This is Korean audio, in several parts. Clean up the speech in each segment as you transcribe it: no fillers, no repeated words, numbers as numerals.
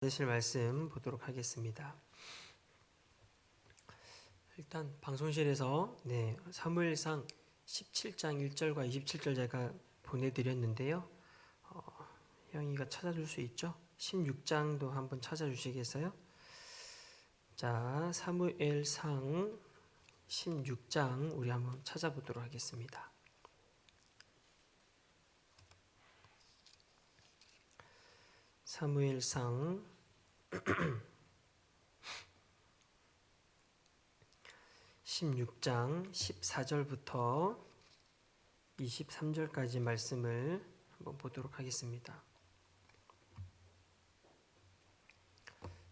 받으실 말씀 보도록 하겠습니다. 일단 방송실에서 사무엘상 17장 1절과 27절 제가 보내드렸는데요. 형이가 찾아줄 수 있죠? 16장도 한번 찾아주시겠어요? 자, 사무엘상 16장 우리 한번 찾아보도록 하겠습니다. 사무엘상 16장 14절부터 23절까지 말씀을 한번 보도록 하겠습니다.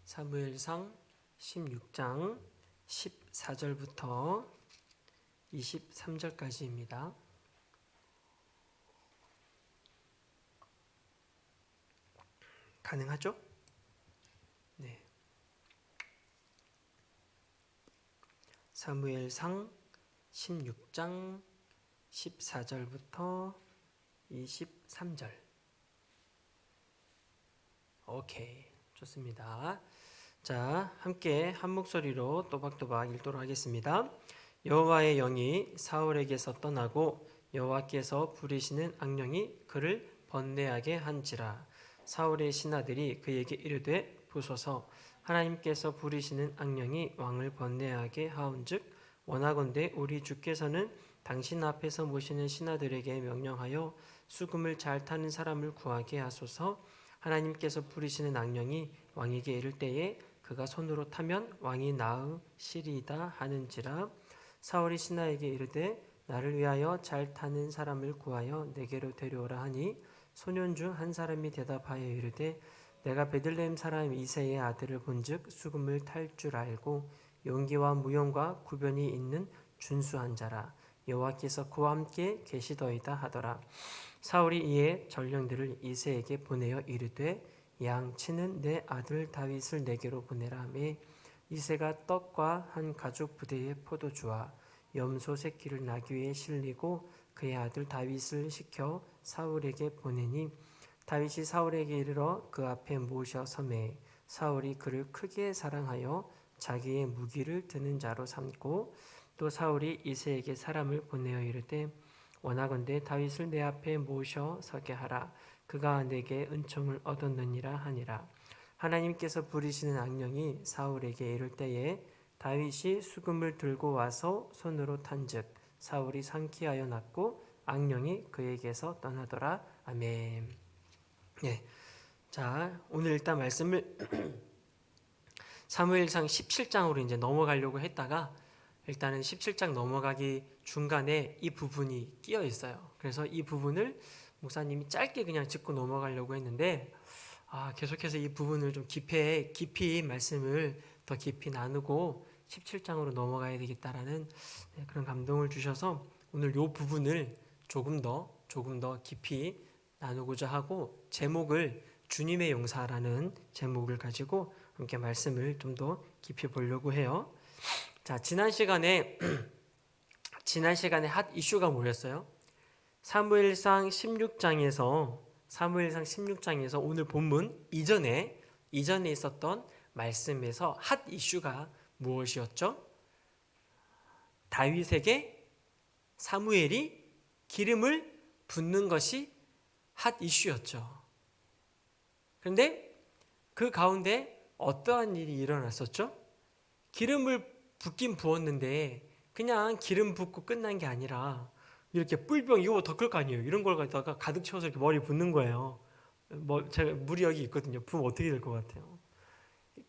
사무엘상 16장 14절부터 23절까지입니다. 가능하죠? 네. 사무엘상 16장 14절부터 23절. 오케이. 좋습니다. 자, 함께 한 목소리로 또박또박 읽도록 하겠습니다. 여호와의 영이 사울에게서 떠나고 여호와께서 부리시는 악령이 그를 번뇌하게 한지라. 사울의 신하들이 그에게 이르되 보소서 하나님께서 부리시는 악령이 왕을 번뇌하게 하온즉 원하건대 우리 주께서는 당신 앞에서 모시는 신하들에게 명령하여 수금을 잘 타는 사람을 구하게 하소서. 하나님께서 부리시는 악령이 왕에게 이를 때에 그가 손으로 타면 왕이 나으시리이다 하는지라. 사울이 신하에게 이르되 나를 위하여 잘 타는 사람을 구하여 내게로 데려오라 하니 소년 중 한 사람이 대답하여 이르되 내가 베들레헴 사람 이새의 아들을 본즉 수금을 탈 줄 알고 용기와 무용과 구변이 있는 준수한 자라. 여호와께서 그와 함께 계시더이다 하더라. 사울이 이에 전령들을 이새에게 보내어 이르되 양치는 내 아들 다윗을 내게로 보내라 하매 이새가 떡과 한 가죽 부대에 포도주와 염소 새끼를 나귀 위에 실리고 그의 아들 다윗을 시켜 사울에게 보내니 다윗이 사울에게 이르러 그 앞에 모셔 서매 사울이 그를 크게 사랑하여 자기의 무기를 드는 자로 삼고 또 사울이 이새에게 사람을 보내어 이르되 원하건대 다윗을 내 앞에 모셔 서게 하라. 그가 내게 은총을 얻었느니라 하니라. 하나님께서 부리시는 악령이 사울에게 이를 때에 다윗이 수금을 들고 와서 손으로 탄즉 사울이 상키하여 났고 악령이 그에게서 떠나더라. 아멘. 네. 자, 오늘 일단 말씀을 사무엘상 17장으로 이제 넘어가려고 했다가 일단은 17장 넘어가기 중간에 이 부분이 끼어 있어요. 그래서 이 부분을 목사님이 짧게 그냥 짚고 넘어가려고 했는데 계속해서 이 부분을 좀 깊이 말씀을 더 깊이 나누고 17장으로 넘어가야 되겠다라는 그런 감동을 주셔서 오늘 이 부분을 조금 더 깊이 나누고자 하고 제목을 주님의 용사라는 제목을 가지고 함께 말씀을 좀 더 깊이 보려고 해요. 자, 지난 시간에 핫 이슈가 뭐였어요? 사무엘상 16장에서 오늘 본문 이전에 있었던 말씀에서 핫 이슈가 무엇이었죠? 다윗에게 사무엘이 기름을 붓는 것이 핫 이슈였죠. 그런데 그 가운데 어떠한 일이 일어났었죠? 기름을 붓긴 부었는데 그냥 기름 붓고 끝난 게 아니라 이렇게 뿔병 이거 더 클 거 아니에요. 이런 걸 갖다가 가득 채워서 이렇게 머리 붓는 거예요. 제가 물이 여기 있거든요. 부으면 어떻게 될 것 같아요?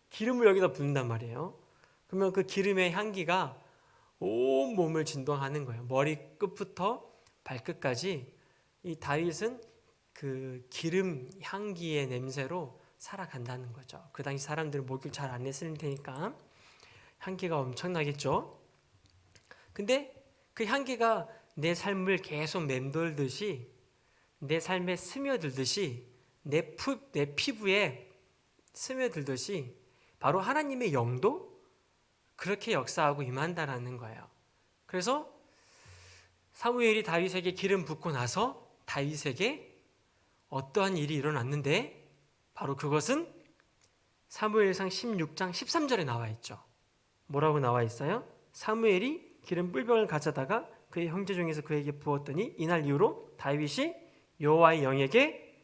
기름을 여기다 붓는단 말이에요. 그러면 그 기름의 향기가 온 몸을 진동하는 거예요. 머리 끝부터 발끝까지 이 다윗은 그 기름 향기의 냄새로 살아간다는 거죠. 그 당시 사람들은 목욕 잘 안 했을 테니까 향기가 엄청나겠죠. 근데 그 향기가 내 삶을 계속 맴돌듯이 내 삶에 스며들듯이 내 피부에 스며들듯이 바로 하나님의 영도 그렇게 역사하고 임한다라는 거예요. 그래서 사무엘이 다윗에게 기름 붓고 나서 다윗에게 어떠한 일이 일어났는데 바로 그것은 사무엘상 16장 13절에 나와 있죠. 뭐라고 나와 있어요? 사무엘이 기름 뿔병을 가져다가 그의 형제 중에서 그에게 부었더니 이날 이후로 다윗이 여호와의 영에게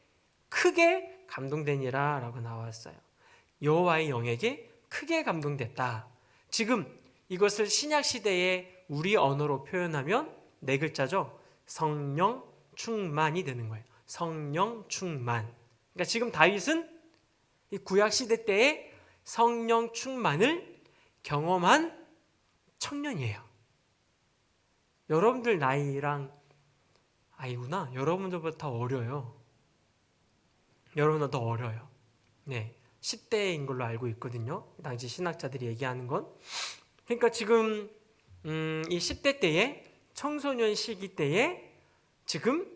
크게 감동되니라 라고 나왔어요. 여호와의 영에게 크게 감동됐다. 지금 이것을 신약시대의 우리 언어로 표현하면 네 글자죠. 성령 충만이 되는 거예요. 성령 충만. 그러니까 지금 다윗은 이 구약시대 때의 성령 충만을 경험한 청년이에요. 여러분들 나이랑 아이구나. 여러분들보다 더 어려요. 여러분보다 더 어려요. 네, 10대인 걸로 알고 있거든요. 당시 신학자들이 얘기하는 건. 그러니까 지금 이 10대 때에 청소년 시기 때에 지금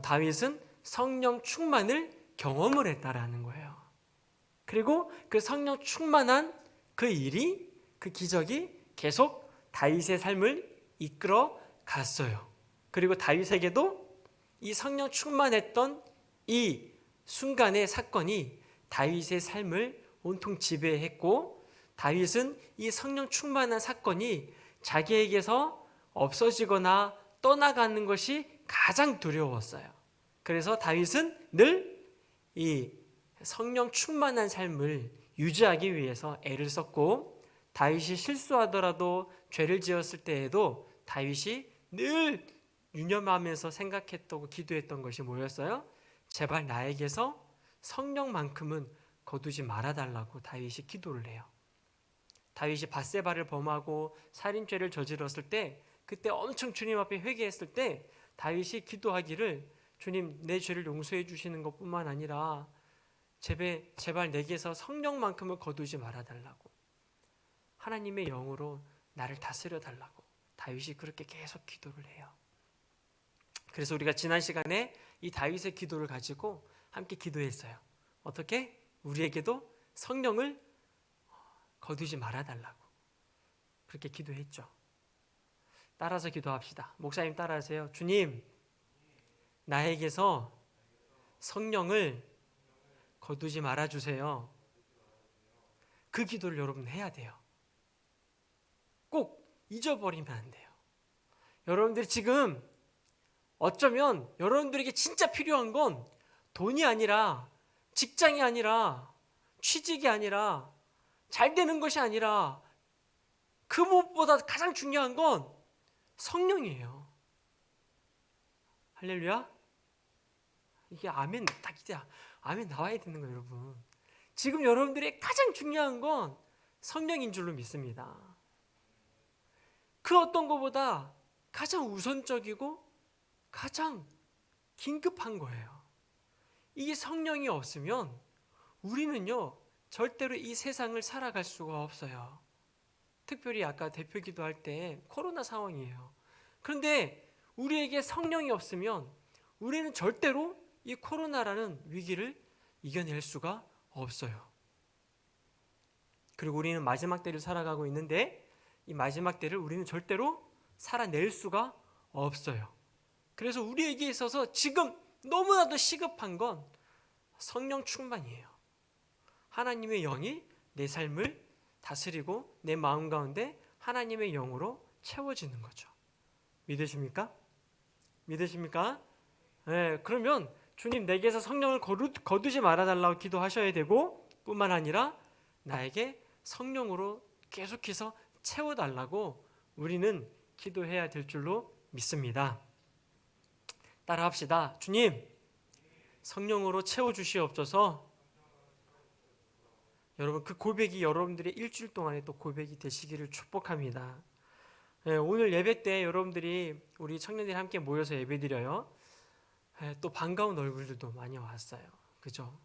다윗은 성령 충만을 경험을 했다라는 거예요. 그리고 그 성령 충만한 그 일이, 그 기적이 계속 다윗의 삶을 이끌어 갔어요. 그리고 다윗에게도 이 성령 충만했던 이 순간의 사건이 다윗의 삶을 온통 지배했고, 다윗은 이 성령 충만한 사건이 자기에게서 없어지거나 떠나가는 것이 가장 두려웠어요. 그래서 다윗은 늘 이 성령 충만한 삶을 유지하기 위해서 애를 썼고, 다윗이 실수하더라도 죄를 지었을 때에도 다윗이 늘 유념하면서 생각했고 기도했던 것이 뭐였어요? 제발 나에게서 성령만큼은 거두지 말아달라고 다윗이 기도를 해요. 다윗이 밧세바를 범하고 살인죄를 저질렀을 때, 그때 엄청 주님 앞에 회개했을 때 다윗이 기도하기를, 주님 내 죄를 용서해 주시는 것뿐만 아니라 제발 내게서 성령만큼은 거두지 말아달라고, 하나님의 영으로 나를 다스려 달라고 다윗이 그렇게 계속 기도를 해요. 그래서 우리가 지난 시간에 이 다윗의 기도를 가지고 함께 기도했어요. 어떻게? 우리에게도 성령을 거두지 말아달라고 그렇게 기도했죠. 따라서 기도합시다. 목사님 따라하세요. 주님, 나에게서 성령을 거두지 말아주세요. 그 기도를 여러분 해야 돼요. 꼭 잊어버리면 안 돼요. 여러분들이 지금 어쩌면 여러분들에게 진짜 필요한 건 돈이 아니라, 직장이 아니라, 취직이 아니라, 잘 되는 것이 아니라, 그 무엇보다 가장 중요한 건 성령이에요. 할렐루야. 이게 아멘, 딱 이제 아멘 나와야 되는 거예요, 여러분. 지금 여러분들의 가장 중요한 건 성령인 줄로 믿습니다. 그 어떤 것보다 가장 우선적이고 가장 긴급한 거예요. 이 성령이 없으면 우리는요, 절대로 이 세상을 살아갈 수가 없어요. 특별히 아까 대표 기도할 때 코로나 상황이에요. 그런데 우리에게 성령이 없으면 우리는 절대로 이 코로나라는 위기를 이겨낼 수가 없어요. 그리고 우리는 마지막 때를 살아가고 있는데 이 마지막 때를 우리는 절대로 살아낼 수가 없어요. 그래서 우리에게 있어서 지금 너무나도 시급한 건 성령 충만이에요. 하나님의 영이 내 삶을 다스리고 내 마음 가운데 하나님의 영으로 채워지는 거죠. 믿으십니까? 믿으십니까? 네, 그러면 주님 내게서 성령을 거두지 말아달라고 기도하셔야 되고, 뿐만 아니라 나에게 성령으로 계속해서 채워달라고 우리는 기도해야 될 줄로 믿습니다. 따라합시다. 주님, 성령으로 채워주시옵소서. 여러분, 그 고백이 여러분들의 일주일 동안에 또 고백이 되시기를 축복합니다. 네, 오늘 예배 때 여러분들이 우리 청년들이 함께 모여서 예배드려요. 네, 또 반가운 얼굴들도 많이 왔어요. 그죠?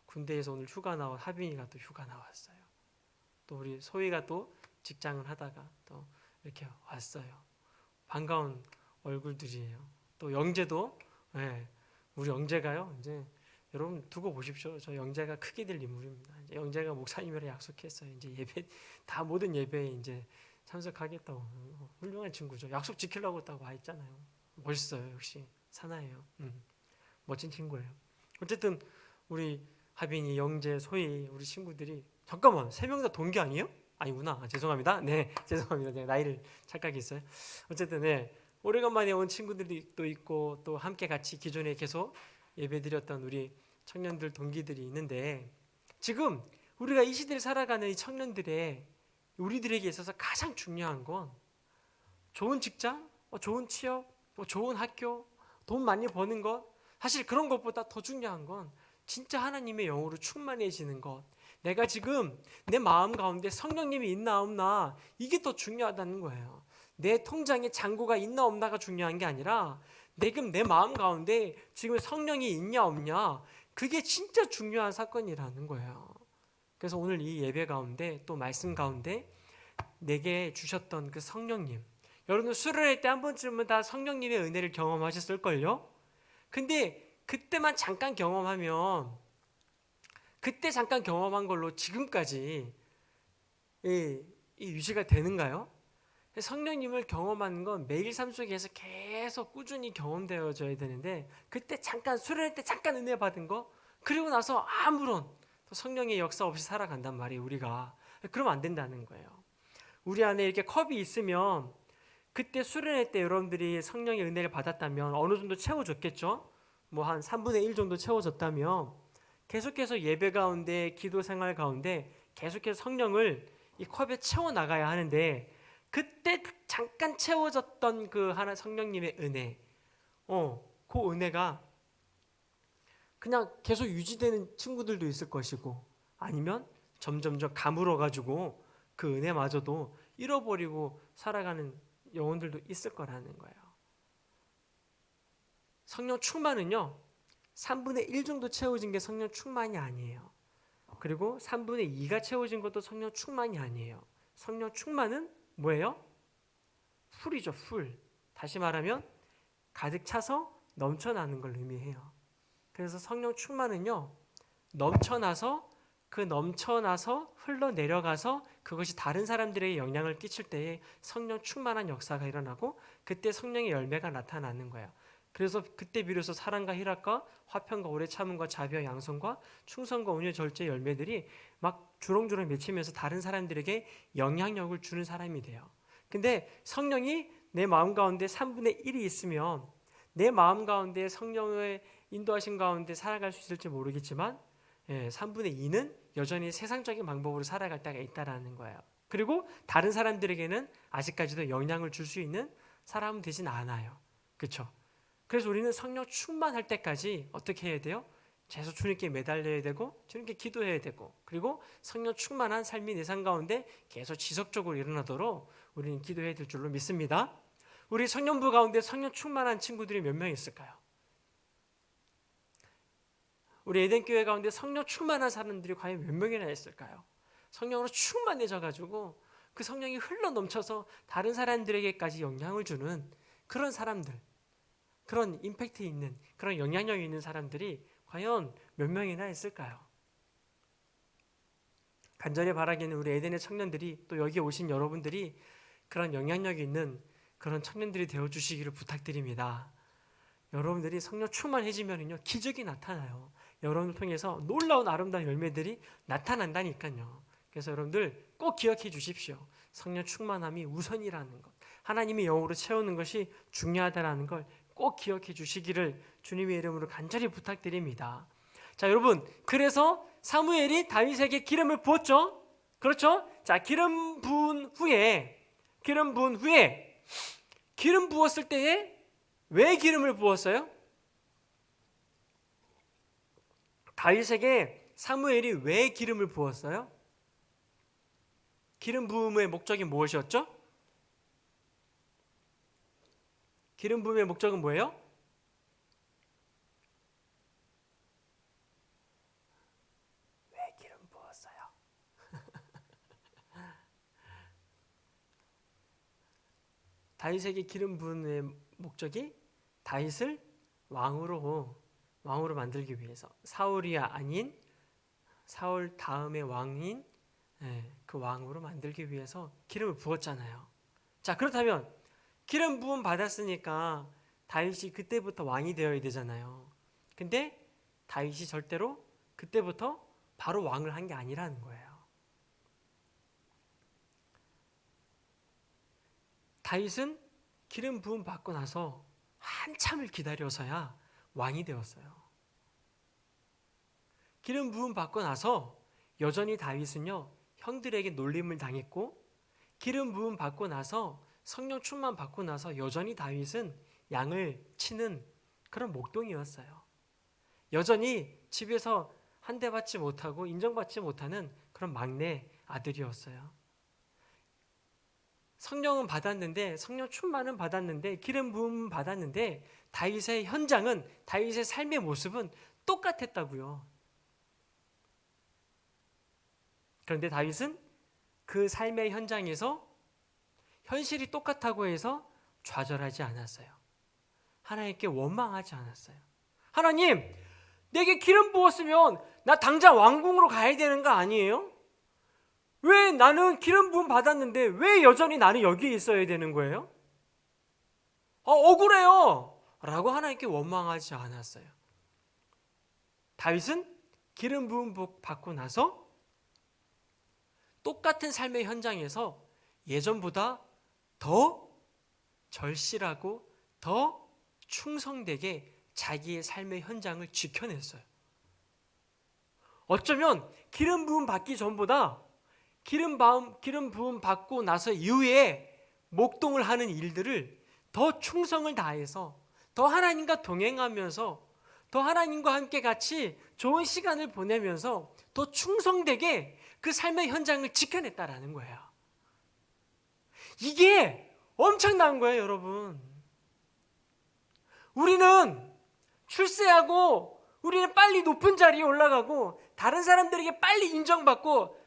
군대에서 오늘 휴가 나와, 하빈이가 또 휴가 나왔어요. 또 우리 소희가 또 직장을 하다가 또 이렇게 왔어요. 반가운 얼굴들이에요. 또 영재도, 네, 우리 영재가요, 이제 여러분 두고 보십시오. 저 영재가 크게 될 인물입니다. 이제 영재가 목사님이랑 약속했어요. 이제 예배 다 모든 예배에 이제 참석하겠다고. 훌륭한 친구죠. 약속 지키려고 딱 와 있잖아요. 멋있어요. 역시 사나이에요. 멋진 친구예요. 어쨌든 우리 하빈이, 영재, 소희 우리 친구들이 잠깐만, 세 명 다 동기 아니에요? 아니구나. 죄송합니다. 네, 죄송합니다. 제가 나이를 착각했어요. 어쨌든 네, 오래간만에 온 친구들이 또 있고 또 함께 같이 기존에 계속 예배드렸던 우리 청년들 동기들이 있는데 지금 우리가 이 시대를 살아가는 이 청년들의 우리들에게 있어서 가장 중요한 건 좋은 직장, 좋은 취업, 좋은 학교, 돈 많이 버는 것, 사실 그런 것보다 더 중요한 건 진짜 하나님의 영으로 충만해지는 것. 내가 지금 내 마음 가운데 성령님이 있나 없나 이게 더 중요하다는 거예요. 내 통장에 잔고가 있나 없나가 중요한 게 아니라 지금 내 마음 가운데 지금 성령이 있냐 없냐 그게 진짜 중요한 사건이라는 거예요. 그래서 오늘 이 예배 가운데 또 말씀 가운데 내게 주셨던 그 성령님, 여러분 수련회 때 한 번쯤은 다 성령님의 은혜를 경험하셨을걸요? 근데 그때만 잠깐 경험하면 그때 잠깐 경험한 걸로 지금까지 이 유지가 되는가요? 성령님을 경험하는 건 매일 삶 속에서 계속 꾸준히 경험되어져야 되는데 그때 잠깐 수련회 때 잠깐 은혜 받은 거 그리고 나서 아무런 성령의 역사 없이 살아간단 말이에요. 우리가 그러면 안 된다는 거예요. 우리 안에 이렇게 컵이 있으면 그때 수련회 때 여러분들이 성령의 은혜를 받았다면 어느 정도 채워줬겠죠? 뭐 한 3분의 1 정도 채워졌다면 계속해서 예배 가운데 기도 생활 가운데 계속해서 성령을 이 컵에 채워 나가야 하는데 그때 잠깐 채워졌던 그 하나 성령님의 은혜, 그 은혜가 그냥 계속 유지되는 친구들도 있을 것이고 아니면 점점점 가물어 가지고 그 은혜마저도 잃어버리고 살아가는 영혼들도 있을 거라는 거예요. 성령 충만은요 3분의 1 정도 채워진 게 성령 충만이 아니에요. 그리고 3분의 2가 채워진 것도 성령 충만이 아니에요. 성령 충만은 뭐예요? 풀이죠, 풀. 다시 말하면 가득 차서 넘쳐나는 걸 의미해요. 그래서 성령 충만은요 넘쳐나서 흘러내려가서 그것이 다른 사람들에게 영향을 끼칠 때에 성령 충만한 역사가 일어나고 그때 성령의 열매가 나타나는 거예요. 그래서 그때 비로소 사랑과 희락과 화평과 오래 참음과 자비와 양선과 충성과 온유 절제 열매들이 막 주렁주렁 맺히면서 다른 사람들에게 영향력을 주는 사람이 돼요. 근데 성령이 내 마음 가운데 3분의 1이 있으면 내 마음 가운데 성령의 인도하신 가운데 살아갈 수 있을지 모르겠지만 3분의 2는 여전히 세상적인 방법으로 살아갈 때가 있다라는 거예요. 그리고 다른 사람들에게는 아직까지도 영향을 줄 수 있는 사람은 되진 않아요. 그렇죠? 그래서 우리는 성령 충만할 때까지 어떻게 해야 돼요? 계속 주님께 매달려야 되고 주님께 기도해야 되고 그리고 성령 충만한 삶이 내 삶 가운데 계속 지속적으로 일어나도록 우리는 기도해야 될 줄로 믿습니다. 우리 청년부 가운데 성령 충만한 친구들이 몇 명 있을까요? 우리 에덴교회 가운데 성령 충만한 사람들이 과연 몇 명이나 있을까요? 성령으로 충만해져 가지고 그 성령이 흘러 넘쳐서 다른 사람들에게까지 영향을 주는 그런 사람들, 그런 임팩트 있는 그런 영향력 있는 사람들이 과연 몇 명이나 있을까요? 간절히 바라기는 우리 에덴의 청년들이 또 여기 오신 여러분들이 그런 영향력 있는 그런 청년들이 되어주시기를 부탁드립니다. 여러분들이 성령 충만해지면요 기적이 나타나요. 여러분을 통해서 놀라운 아름다운 열매들이 나타난다니까요. 그래서 여러분들 꼭 기억해 주십시오. 성령 충만함이 우선이라는 것, 하나님의 영으로 채우는 것이 중요하다는 걸 꼭 기억해 주시기를 주님의 이름으로 간절히 부탁드립니다. 자, 여러분, 그래서 사무엘이 다윗에게 기름을 부었죠. 그렇죠? 자, 기름 부은 후에 기름 부었을 때에 왜 기름을 부었어요? 다윗에게 사무엘이 왜 기름을 부었어요? 기름 부음의 목적이 무엇이었죠? 기름 부음의 목적은 뭐예요? 왜 기름 부었어요? 다윗에게 기름 부음의 목적이 다윗을 왕으로 만들기 위해서 사울이 아닌 사울 다음의 왕인 그 왕으로 만들기 위해서 기름을 부었잖아요. 자, 그렇다면 기름 부음 받았으니까 다윗이 그때부터 왕이 되어야 되잖아요. 근데 다윗이 절대로 그때부터 바로 왕을 한 게 아니라는 거예요. 다윗은 기름 부음 받고 나서 한참을 기다려서야 왕이 되었어요. 기름 부음 받고 나서 여전히 다윗은요, 형들에게 놀림을 당했고, 기름 부음 받고 나서 성령 충만 받고 나서 여전히 다윗은 양을 치는 그런 목동이었어요. 여전히 집에서 한 대 받지 못하고 인정받지 못하는 그런 막내 아들이었어요. 성령은 받았는데, 성령 충만은 받았는데, 기름 부음 받았는데, 다윗의 현장은, 다윗의 삶의 모습은 똑같았다고요. 그런데 다윗은 그 삶의 현장에서 현실이 똑같다고 해서 좌절하지 않았어요. 하나님께 원망하지 않았어요. 하나님, 내게 기름 부었으면 나 당장 왕궁으로 가야 되는 거 아니에요? 왜 나는 기름 부음 받았는데 왜 여전히 나는 여기에 있어야 되는 거예요? 억울해요 라고 하나님께 원망하지 않았어요. 다윗은 기름 부음 받고 나서 똑같은 삶의 현장에서 예전보다 더 절실하고 더 충성되게 자기의 삶의 현장을 지켜냈어요. 어쩌면 기름 부음 받기 전보다 기름 부음 받고 나서 이후에 목동을 하는 일들을 더 충성을 다해서 더 하나님과 동행하면서 더 하나님과 함께 같이 좋은 시간을 보내면서 더 충성되게 그 삶의 현장을 지켜냈다라는 거예요. 이게 엄청난 거예요, 여러분. 우리는 출세하고 우리는 빨리 높은 자리에 올라가고 다른 사람들에게 빨리 인정받고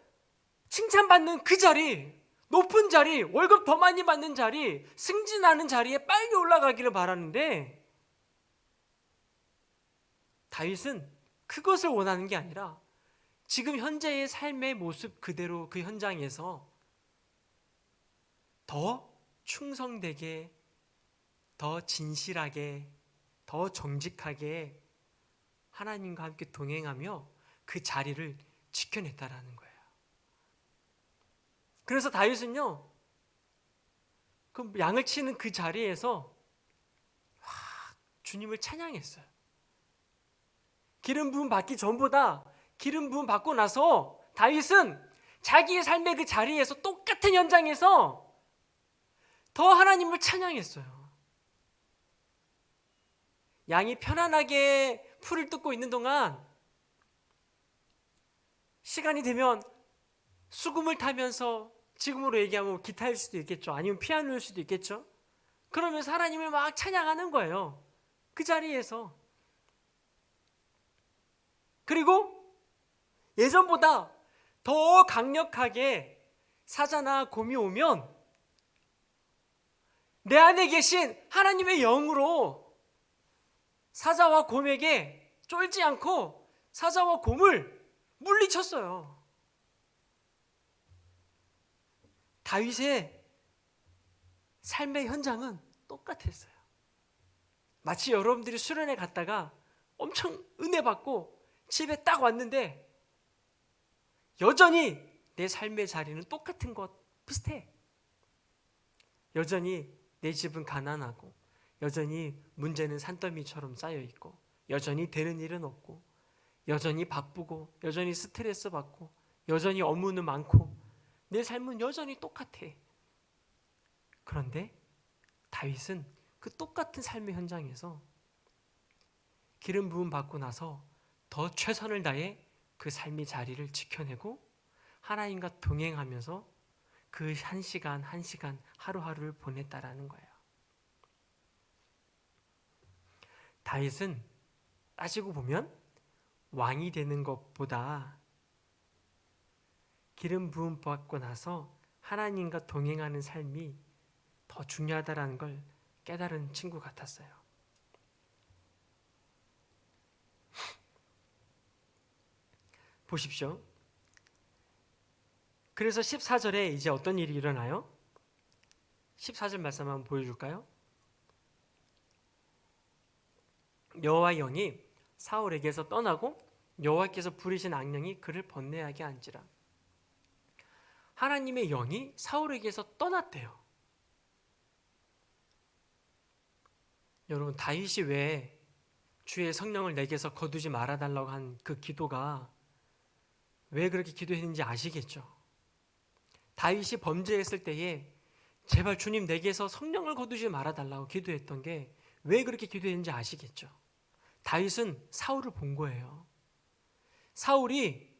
칭찬받는 그 자리, 높은 자리, 월급 더 많이 받는 자리, 승진하는 자리에 빨리 올라가기를 바라는데 다윗은 그것을 원하는 게 아니라 지금 현재의 삶의 모습 그대로 그 현장에서 더 충성되게, 더 진실하게, 더 정직하게 하나님과 함께 동행하며 그 자리를 지켜냈다라는 거예요. 그래서 다윗은요, 그 양을 치는 그 자리에서 주님을 찬양했어요. 기름 부음 받기 전보다 기름 부음 받고 나서 다윗은 자기의 삶의 그 자리에서 똑같은 현장에서 더 하나님을 찬양했어요. 양이 편안하게 풀을 뜯고 있는 동안 시간이 되면 수금을 타면서, 지금으로 얘기하면 기타일 수도 있겠죠. 아니면 피아노일 수도 있겠죠. 그러면서 하나님을 막 찬양하는 거예요. 그 자리에서. 그리고 예전보다 더 강력하게 사자나 곰이 오면 내 안에 계신 하나님의 영으로 사자와 곰에게 쫄지 않고 사자와 곰을 물리쳤어요. 다윗의 삶의 현장은 똑같았어요. 마치 여러분들이 수련회 갔다가 엄청 은혜 받고 집에 딱 왔는데 여전히 내 삶의 자리는 똑같은 것 비슷해. 여전히 내 집은 가난하고 여전히 문제는 산더미처럼 쌓여있고 여전히 되는 일은 없고 여전히 바쁘고 여전히 스트레스 받고 여전히 업무는 많고 내 삶은 여전히 똑같아. 그런데 다윗은 그 똑같은 삶의 현장에서 기름 부음 받고 나서 더 최선을 다해 그 삶의 자리를 지켜내고 하나님과 동행하면서 그 한 시간 한 시간 하루하루를 보냈다라는 거예요. 다윗은 따지고 보면 왕이 되는 것보다 기름 부음 받고 나서 하나님과 동행하는 삶이 더 중요하다라는 걸 깨달은 친구 같았어요. 보십시오. 그래서 14절에 이제 어떤 일이 일어나요? 14절 말씀 한번 보여줄까요? 여호와의 영이 사울에게서 떠나고 여호와께서 부리신 악령이 그를 번뇌하게 한지라. 하나님의 영이 사울에게서 떠났대요. 여러분, 다윗이 왜 주의 성령을 내게서 거두지 말아달라고 한 그 기도가 왜 그렇게 기도했는지 아시겠죠? 다윗이 범죄했을 때에 제발 주님 내게서 성령을 거두지 말아달라고 기도했던 게 왜 그렇게 기도했는지 아시겠죠? 다윗은 사울을 본 거예요. 사울이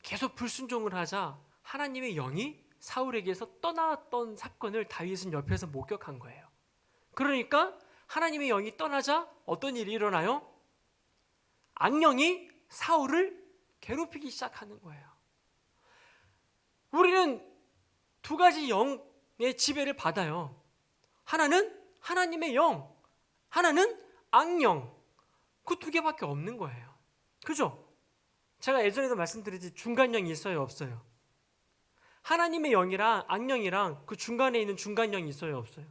계속 불순종을 하자 하나님의 영이 사울에게서 떠났던 사건을 다윗은 옆에서 목격한 거예요. 그러니까 하나님의 영이 떠나자 어떤 일이 일어나요? 악령이 사울을 괴롭히기 시작하는 거예요. 우리는 두 가지 영의 지배를 받아요. 하나는 하나님의 영, 하나는 악령. 그 두 개밖에 없는 거예요. 그죠? 제가 예전에도 말씀드렸지 중간령이 있어요, 없어요? 하나님의 영이랑 악령이랑 그 중간에 있는 중간령이 있어요, 없어요?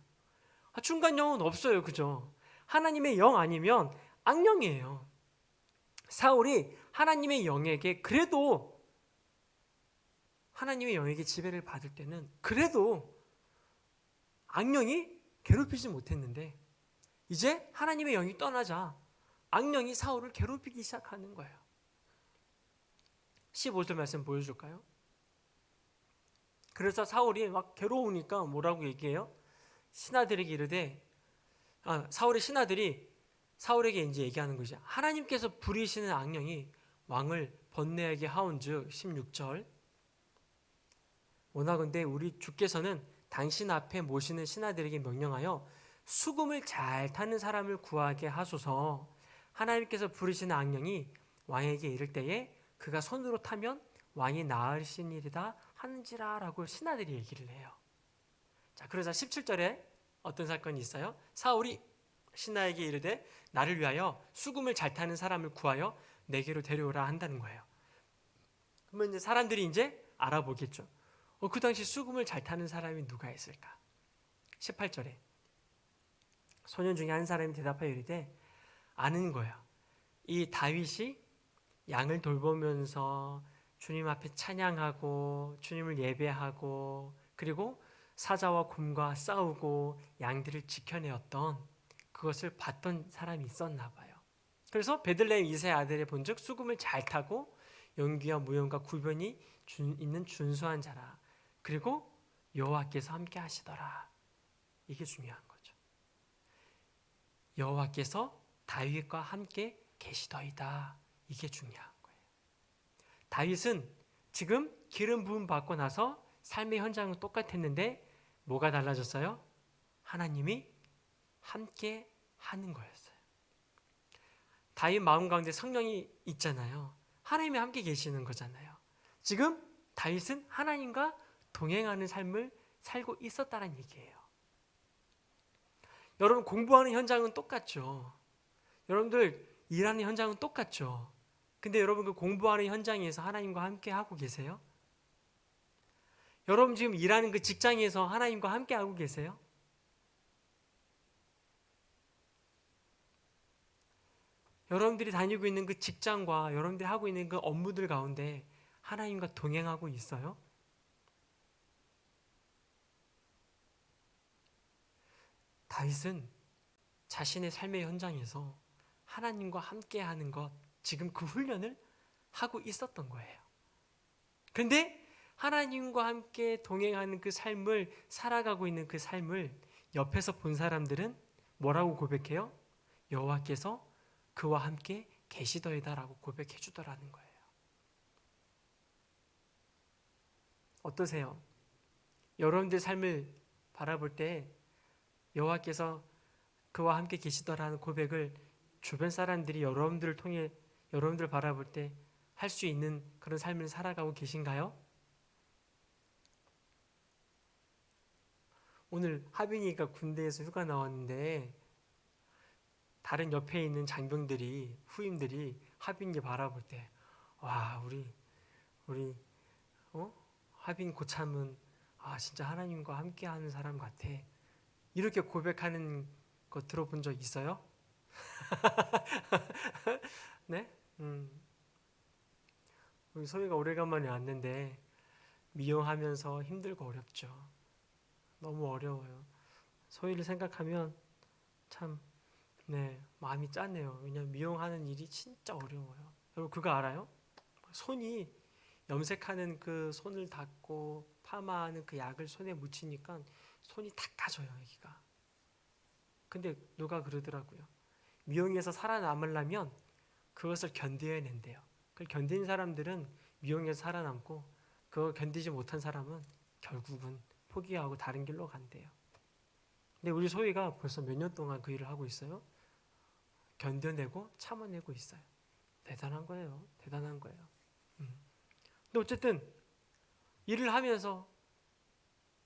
중간령은 없어요, 그죠? 하나님의 영 아니면 악령이에요. 사울이 하나님의 영에게 그래도 하나님의 영에게 지배를 받을 때는 그래도 악령이 괴롭히지 못했는데 이제 하나님의 영이 떠나자 악령이 사울을 괴롭히기 시작하는 거예요. 15절 말씀 보여줄까요? 그래서 사울이 막 괴로우니까 뭐라고 얘기해요? 신하들에게 이르되 사울의 신하들이 사울에게 이제 얘기하는 것이 하나님께서 부리시는 악령이 왕을 번뇌하게 하온즉 16절 원하건대 우리 주께서는 당신 앞에 모시는 신하들에게 명령하여 수금을 잘 타는 사람을 구하게 하소서. 하나님께서 부르시는 악령이 왕에게 이를 때에 그가 손으로 타면 왕이 나으신 일이다 하는지라 라고 신하들이 얘기를 해요. 자, 그러자 17절에 어떤 사건이 있어요? 사울이 신하에게 이르되 나를 위하여 수금을 잘 타는 사람을 구하여 내게로 데려오라 한다는 거예요. 그러면 이제 사람들이 이제 알아보겠죠. 그 당시 수금을 잘 타는 사람이 누가 있을까? 18절에 소년 중에 한 사람이 대답하여 이르되 아는 거야. 이 다윗이 양을 돌보면서 주님 앞에 찬양하고 주님을 예배하고 그리고 사자와 곰과 싸우고 양들을 지켜내었던 그것을 봤던 사람이 있었나 봐요. 그래서 베들레헴 이세 아들의 본즉 수금을 잘 타고 연기와 무용과 구변이 있는 준수한 자라. 그리고 여호와께서 함께 하시더라. 이게 중요한 거죠. 여호와께서 다윗과 함께 계시더이다. 이게 중요한 거예요. 다윗은 지금 기름 부음 받고 나서 삶의 현장은 똑같았는데 뭐가 달라졌어요? 하나님이 함께 하는 거였어요. 다윗 마음 가운데 성령이 있잖아요. 하나님이 함께 계시는 거잖아요. 지금 다윗은 하나님과 동행하는 삶을 살고 있었다는 얘기예요. 여러분 공부하는 현장은 똑같죠. 여러분들 일하는 현장은 똑같죠. 근데 여러분 그 공부하는 현장에서 하나님과 함께 하고 계세요? 여러분 지금 일하는 그 직장에서 하나님과 함께 하고 계세요? 여러분들이 다니고 있는 그 직장과 여러분들이 하고 있는 그 업무들 가운데 하나님과 동행하고 있어요? 다윗은 자신의 삶의 현장에서 하나님과 함께하는 것, 지금 그 훈련을 하고 있었던 거예요. 그런데 하나님과 함께 동행하는 그 삶을 살아가고 있는 그 삶을 옆에서 본 사람들은 뭐라고 고백해요? 여호와께서 그와 함께 계시더이다라고 고백해 주더라는 거예요. 어떠세요? 여러분들 삶을 바라볼 때 여호와께서 그와 함께 계시더라는 고백을 주변 사람들이 여러분들을 통해 여러분들 바라볼 때 할 수 있는 그런 삶을 살아가고 계신가요? 오늘 하빈이가 군대에서 휴가 나왔는데 다른 옆에 있는 장병들이 후임들이 하빈이 바라볼 때 와 우리 하빈 고참은 진짜 하나님과 함께하는 사람 같아. 이렇게 고백하는 거 들어본 적 있어요? 네? 우리 소희가 오래간만에 왔는데 미용하면서 힘들고 어렵죠. 너무 어려워요. 소희를 생각하면 참 네, 마음이 짠해요. 왜냐하면 미용하는 일이 진짜 어려워요. 여러분 그거 알아요? 손이 염색하는 그 손을 닦고 파마하는 그 약을 손에 묻히니까 손이 다 까져요, 여기가. 근데 누가 그러더라고요. 미용에서 살아남으려면 그것을 견뎌낸대요. 그걸 견딘 사람들은 미용에서 살아남고 그걸 견디지 못한 사람은 결국은 포기하고 다른 길로 간대요. 근데 우리 소희가 벌써 몇 년 동안 그 일을 하고 있어요. 견뎌내고 참아내고 있어요. 대단한 거예요. 대단한 거예요. 근데 어쨌든 일을 하면서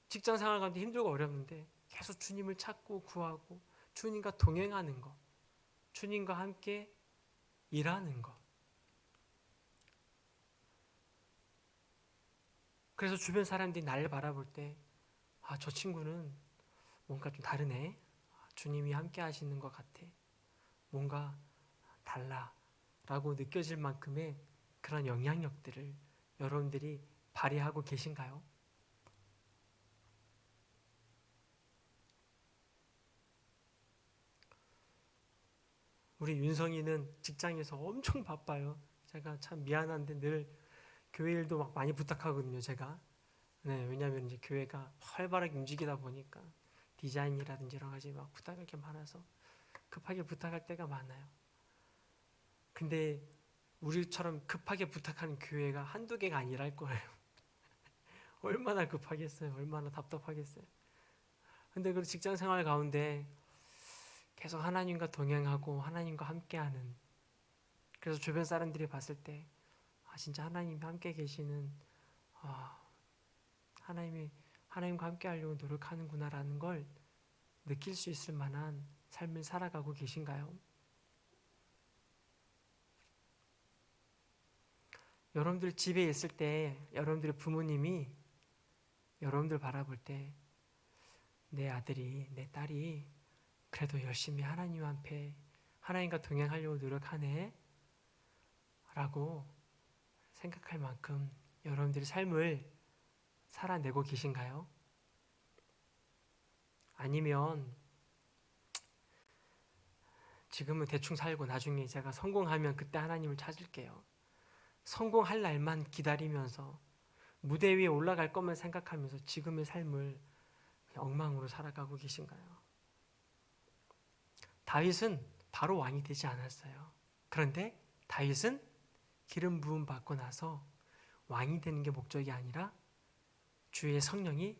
직장 생활 가운데 힘들고 어렵는데 계속 주님을 찾고 구하고 주님과 동행하는 거, 주님과 함께 일하는 거. 그래서 주변 사람들이 나를 바라볼 때, 아, 저 친구는 뭔가 좀 다르네. 주님이 함께 하시는 것 같아. 뭔가 달라. 라고 느껴질 만큼의 그런 영향력들을 여러분들이 발휘하고 계신가요? 우리 윤성이는 직장에서 엄청 바빠요. 제가 참 미안한데 늘 교회 일도 막 많이 부탁하거든요, 제가. 네, 왜냐하면 이제 교회가 활발하게 움직이다 보니까 디자인이라든지 여러 가지 막 부탁할 게 많아서 급하게 부탁할 때가 많아요. 근데 우리처럼 급하게 부탁하는 교회가 한두 개가 아니랄 거예요. 얼마나 급하겠어요. 얼마나 답답하겠어요. 근데 그 직장 생활 가운데 계속 하나님과 동행하고 하나님과 함께하는, 그래서 주변 사람들이 봤을 때 아, 진짜 하나님이 함께 계시는, 아, 하나님과 함께 하려고 노력하는구나라는 걸 느낄 수 있을 만한 삶을 살아가고 계신가요? 여러분들 집에 있을 때 여러분들의 부모님이 여러분들 바라볼 때 내 아들이, 내 딸이 그래도 열심히 하나님 앞에 하나님과 동행하려고 노력하네 라고 생각할 만큼 여러분들의 삶을 살아내고 계신가요? 아니면 지금은 대충 살고 나중에 제가 성공하면 그때 하나님을 찾을게요, 성공할 날만 기다리면서 무대 위에 올라갈 것만 생각하면서 지금의 삶을 엉망으로 살아가고 계신가요? 다윗은 바로 왕이 되지 않았어요. 그런데 다윗은 기름 부음 받고 나서 왕이 되는 게 목적이 아니라 주의 성령이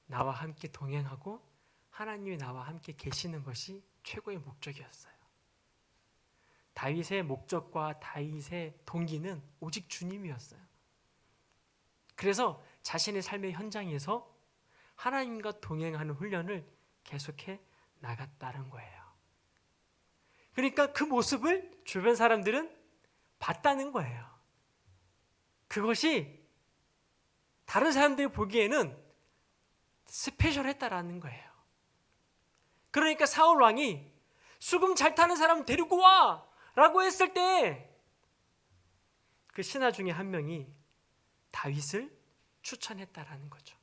나와 함께 동행하고 하나님이 나와 함께 계시는 것이 최고의 목적이었어요. 다윗의 목적과 다윗의 동기는 오직 주님이었어요. 그래서 자신의 삶의 현장에서 하나님과 동행하는 훈련을 계속해 나갔다는 거예요. 그러니까 그 모습을 주변 사람들은 봤다는 거예요. 그것이 다른 사람들이 보기에는 스페셜했다라는 거예요. 그러니까 사울 왕이 수금 잘 타는 사람 데리고 와! 라고 했을 때 그 신하 중에 한 명이 다윗을 추천했다라는 거죠.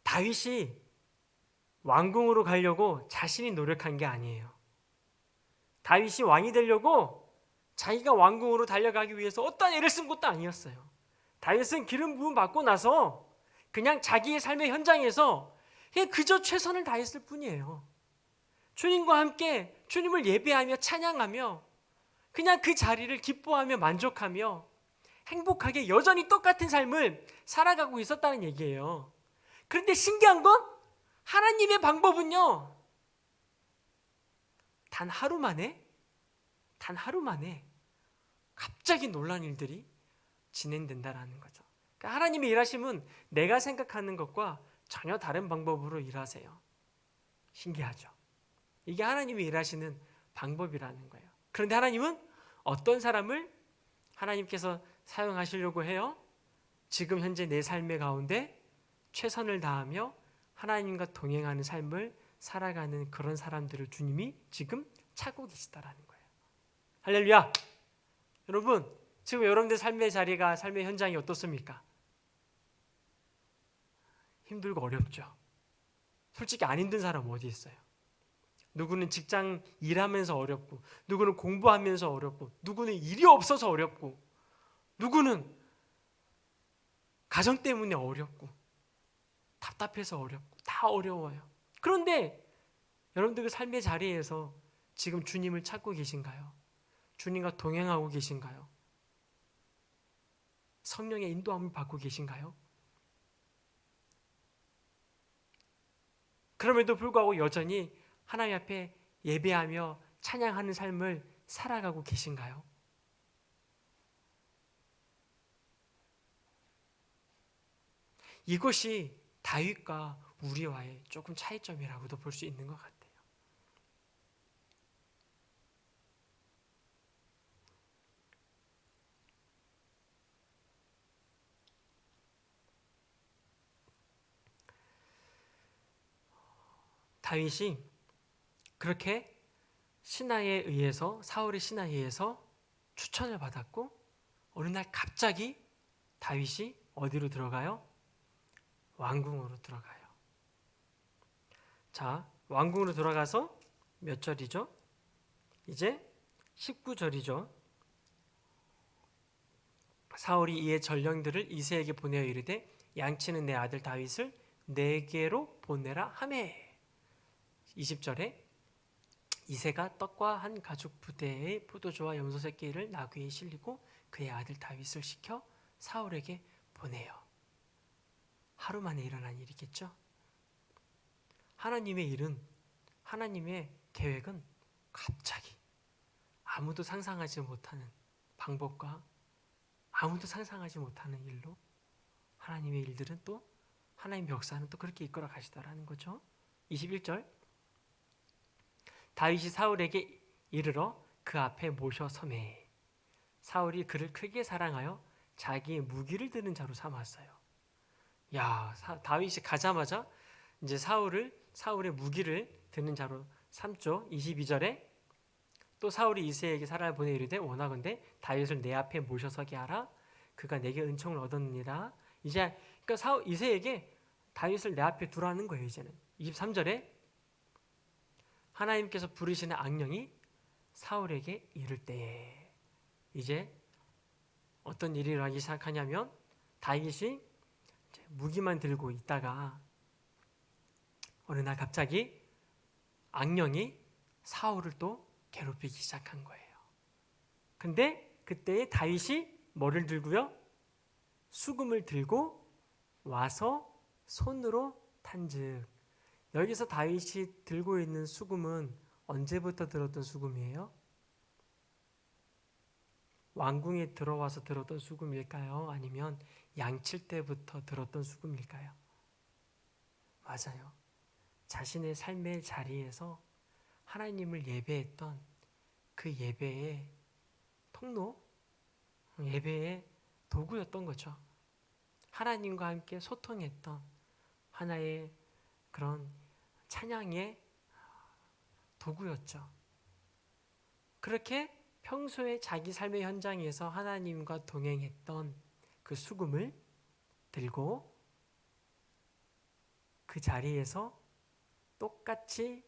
다윗이 왕궁으로 가려고 자신이 노력한 게 아니에요. 다윗이 왕이 되려고 자기가 왕궁으로 달려가기 위해서 어떤 애를 쓴 것도 아니었어요. 다윗은 기름 부음 받고 나서 그냥 자기의 삶의 현장에서 그저 최선을 다했을 뿐이에요. 주님과 함께 주님을 예배하며 찬양하며 그냥 그 자리를 기뻐하며 만족하며 행복하게 여전히 똑같은 삶을 살아가고 있었다는 얘기예요. 그런데 신기한 건 하나님의 방법은요, 단 하루 만에 갑자기 놀란 일들이 진행된다라는 거죠. 그러니까 하나님의 일하심은 내가 생각하는 것과 전혀 다른 방법으로 일하세요. 신기하죠? 이게 하나님이 일하시는 방법이라는 거예요. 그런데 하나님은 어떤 사람을 하나님께서 사용하시려고 해요? 지금 현재 내 삶의 가운데 최선을 다하며 하나님과 동행하는 삶을 살아가는 그런 사람들을 주님이 지금 찾고 계시다라는 거예요. 할렐루야! 여러분, 지금 여러분들 삶의 자리가, 삶의 현장이 어떻습니까? 힘들고 어렵죠. 솔직히 안 힘든 사람 어디 있어요? 누구는 직장 일하면서 어렵고, 누구는 공부하면서 어렵고, 누구는 일이 없어서 어렵고, 누구는 가정 때문에 어렵고, 답답해서 어렵고, 다 어려워요. 그런데 여러분들 그 삶의 자리에서 지금 주님을 찾고 계신가요? 주님과 동행하고 계신가요? 성령의 인도함을 받고 계신가요? 그럼에도 불구하고 여전히 하나님 앞에 예배하며 찬양하는 삶을 살아가고 계신가요? 이것이 다윗과 우리와의 조금 차이점이라고도 볼 수 있는 것 같아요. 다윗이 그렇게 신하에 의해서, 사울의 신하에 의해서 추천을 받았고, 어느 날 갑자기 다윗이 어디로 들어가요? 왕궁으로 들어가요. 자, 왕궁으로 들어가서 몇 절이죠? 이제 19절이죠. 사울이 이에 전령들을 이새에게 보내어 이르되 양치는 내 아들 다윗을 내게로 보내라 하매. 20절에 이새가 떡과 한 가죽 부대의 포도주와 염소 새끼를 나귀에 실리고 그의 아들 다윗을 시켜 사울에게 보내요. 하루 만에 일어난 일이겠죠? 하나님의 일은, 하나님의 계획은 갑자기 아무도 상상하지 못하는 방법과 아무도 상상하지 못하는 일로 하나님의 일들은 또, 하나님의 역사는 또 그렇게 이끌어 가시더라는 거죠. 21절 다윗이 사울에게 이르러 그 앞에 모셔 서매. 사울이 그를 크게 사랑하여 자기의 무기를 드는 자로 삼았어요. 야, 다윗이 가자마자 이제 사울의 무기를 드는 자로 삼죠. 22절에 또 사울이 이새에게 사람을 보내 이르되 원하건대 다윗을 내 앞에 모셔서게 하라. 그가 내게 은총을 얻었느니라. 이제 그러니까 이새에게 다윗을 내 앞에 두라는 거예요. 이제는 23절에 하나님께서 부르시는 악령이 사울에게 이를 때에 이제 어떤 일이 일어나기 시작하냐면 다윗이 무기만 들고 있다가 어느 날 갑자기 악령이 사울을 또 괴롭히기 시작한 거예요. 근데 그때 다윗이 뭐를 들고요? 수금을 들고 와서 손으로 탄즉. 여기서 다윗이 들고 있는 수금은 언제부터 들었던 수금이에요? 왕궁에 들어와서 들었던 수금일까요? 아니면 양칠 때부터 들었던 수금일까요? 맞아요. 자신의 삶의 자리에서 하나님을 예배했던 그 예배의 통로, 예배의 도구였던 거죠. 하나님과 함께 소통했던 하나의 그런 찬양의 도구였죠. 그렇게 평소에 자기 삶의 현장에서 하나님과 동행했던 그 수금을 들고 그 자리에서 똑같이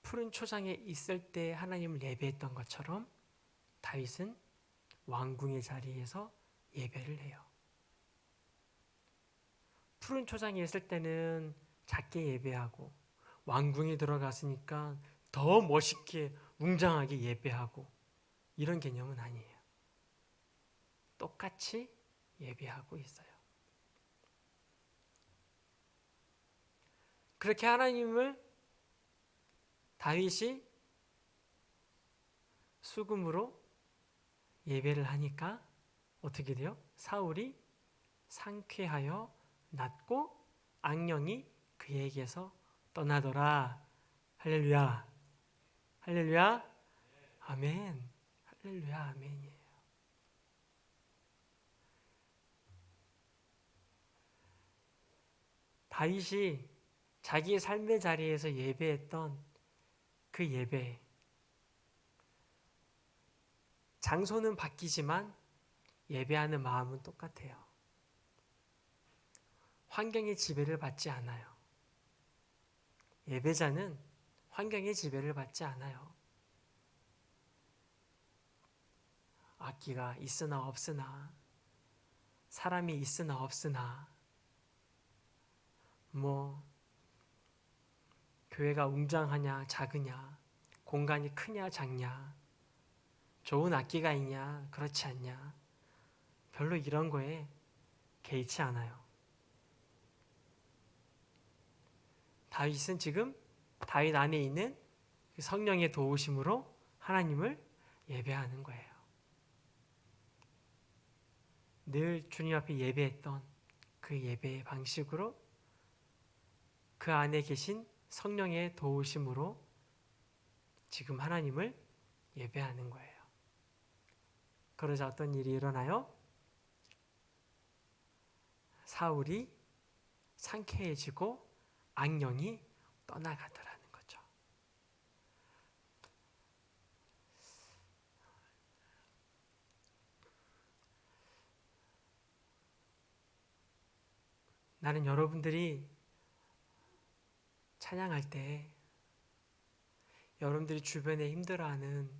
푸른 초장에 있을 때 하나님을 예배했던 것처럼 다윗은 왕궁의 자리에서 예배를 해요. 푸른 초장에 있을 때는 작게 예배하고 왕궁에 들어갔으니까 더 멋있게 웅장하게 예배하고 이런 개념은 아니에요. 똑같이 예배하고 있어요. 그렇게 하나님을 다윗이 수금으로 예배를 하니까 어떻게 돼요? 사울이 상쾌하여 낫고 악령이 그에게서 떠나더라. 할렐루야. 할렐루야. 아멘. 할렐루야. 아멘이에요. 다윗이 자기의 삶의 자리에서 예배했던 그 예배, 장소는 바뀌지만 예배하는 마음은 똑같아요. 환경의 지배를 받지 않아요. 예배자는 환경의 지배를 받지 않아요. 악기가 있으나 없으나, 사람이 있으나 없으나, 교회가 웅장하냐 작으냐, 공간이 크냐 작냐, 좋은 악기가 있냐 그렇지 않냐, 별로 이런 거에 개의치 않아요. 다윗은 지금 다윗 안에 있는 성령의 도우심으로 하나님을 예배하는 거예요. 늘 주님 앞에 예배했던 그 예배의 방식으로 그 안에 계신 성령의 도우심으로 지금 하나님을 예배하는 거예요. 그러자 어떤 일이 일어나요? 사울이 상쾌해지고 악령이 떠나가더라는 거죠. 나는 여러분들이 찬양할 때 여러분들이 주변에 힘들어하는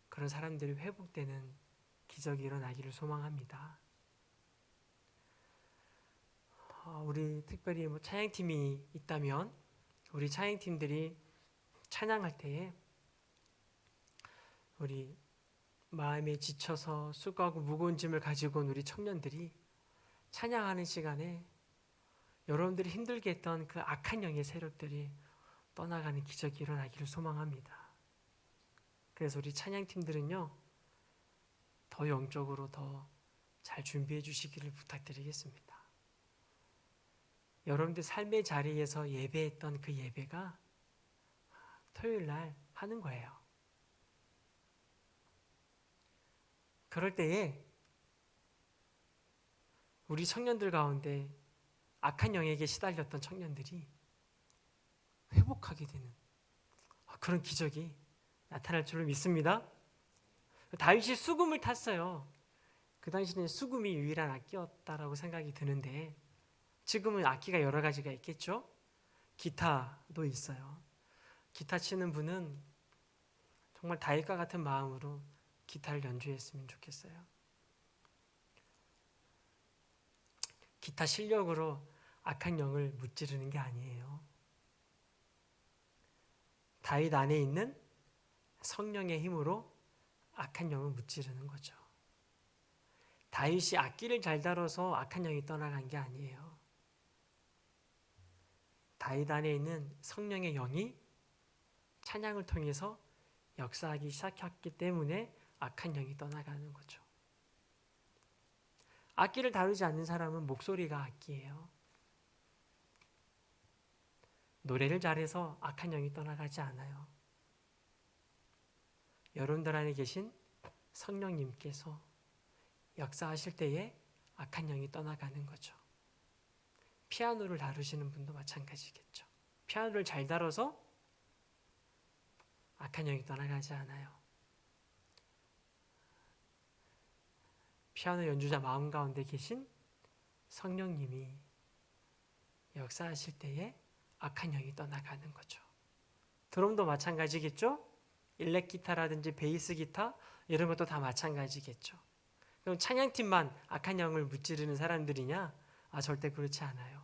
그런 사람들이 회복되는 기적이 일어나기를 소망합니다. 우리 특별히 찬양팀이 있다면 우리 찬양팀들이 찬양할 때에 우리 마음에 지쳐서 수고하고 무거운 짐을 가지고 온 우리 청년들이 찬양하는 시간에 여러분들이 힘들게 했던 그 악한 영의 세력들이 떠나가는 기적이 일어나기를 소망합니다. 그래서 우리 찬양팀들은요, 더 영적으로 더 잘 준비해 주시기를 부탁드리겠습니다. 여러분들 삶의 자리에서 예배했던 그 예배가 토요일 날 하는 거예요. 그럴 때에 우리 청년들 가운데 악한 영에게 시달렸던 청년들이 회복하게 되는 그런 기적이 나타날 줄로 믿습니다. 다윗이 수금을 탔어요. 그 당시에는 수금이 유일한 악기였다라고 생각이 드는데 지금은 악기가 여러 가지가 있겠죠. 기타도 있어요. 기타 치는 분은 정말 다윗과 같은 마음으로 기타를 연주했으면 좋겠어요. 기타 실력으로 악한 영을 무찌르는 게 아니에요. 다윗 안에 있는 성령의 힘으로 악한 영을 무찌르는 거죠. 다윗이 악기를 잘 다뤄서 악한 영이 떠나간 게 아니에요. 다윗 안에 있는 성령의 영이 찬양을 통해서 역사하기 시작했기 때문에 악한 영이 떠나가는 거죠. 악기를 다루지 않는 사람은 목소리가 악기예요. 노래를 잘해서 악한 영이 떠나가지 않아요. 여러분들 안에 계신 성령님께서 역사하실 때에 악한 영이 떠나가는 거죠. 피아노를 다루시는 분도 마찬가지겠죠. 피아노를 잘 다뤄서 악한 영이 떠나가지 않아요. 피아노 연주자 마음 가운데 계신 성령님이 역사하실 때에 악한 영이 떠나가는 거죠. 드럼도 마찬가지겠죠. 일렉 기타라든지 베이스 기타 이런 것도 다 마찬가지겠죠. 그럼 찬양팀만 악한 영을 무찌르는 사람들이냐? 절대 그렇지 않아요.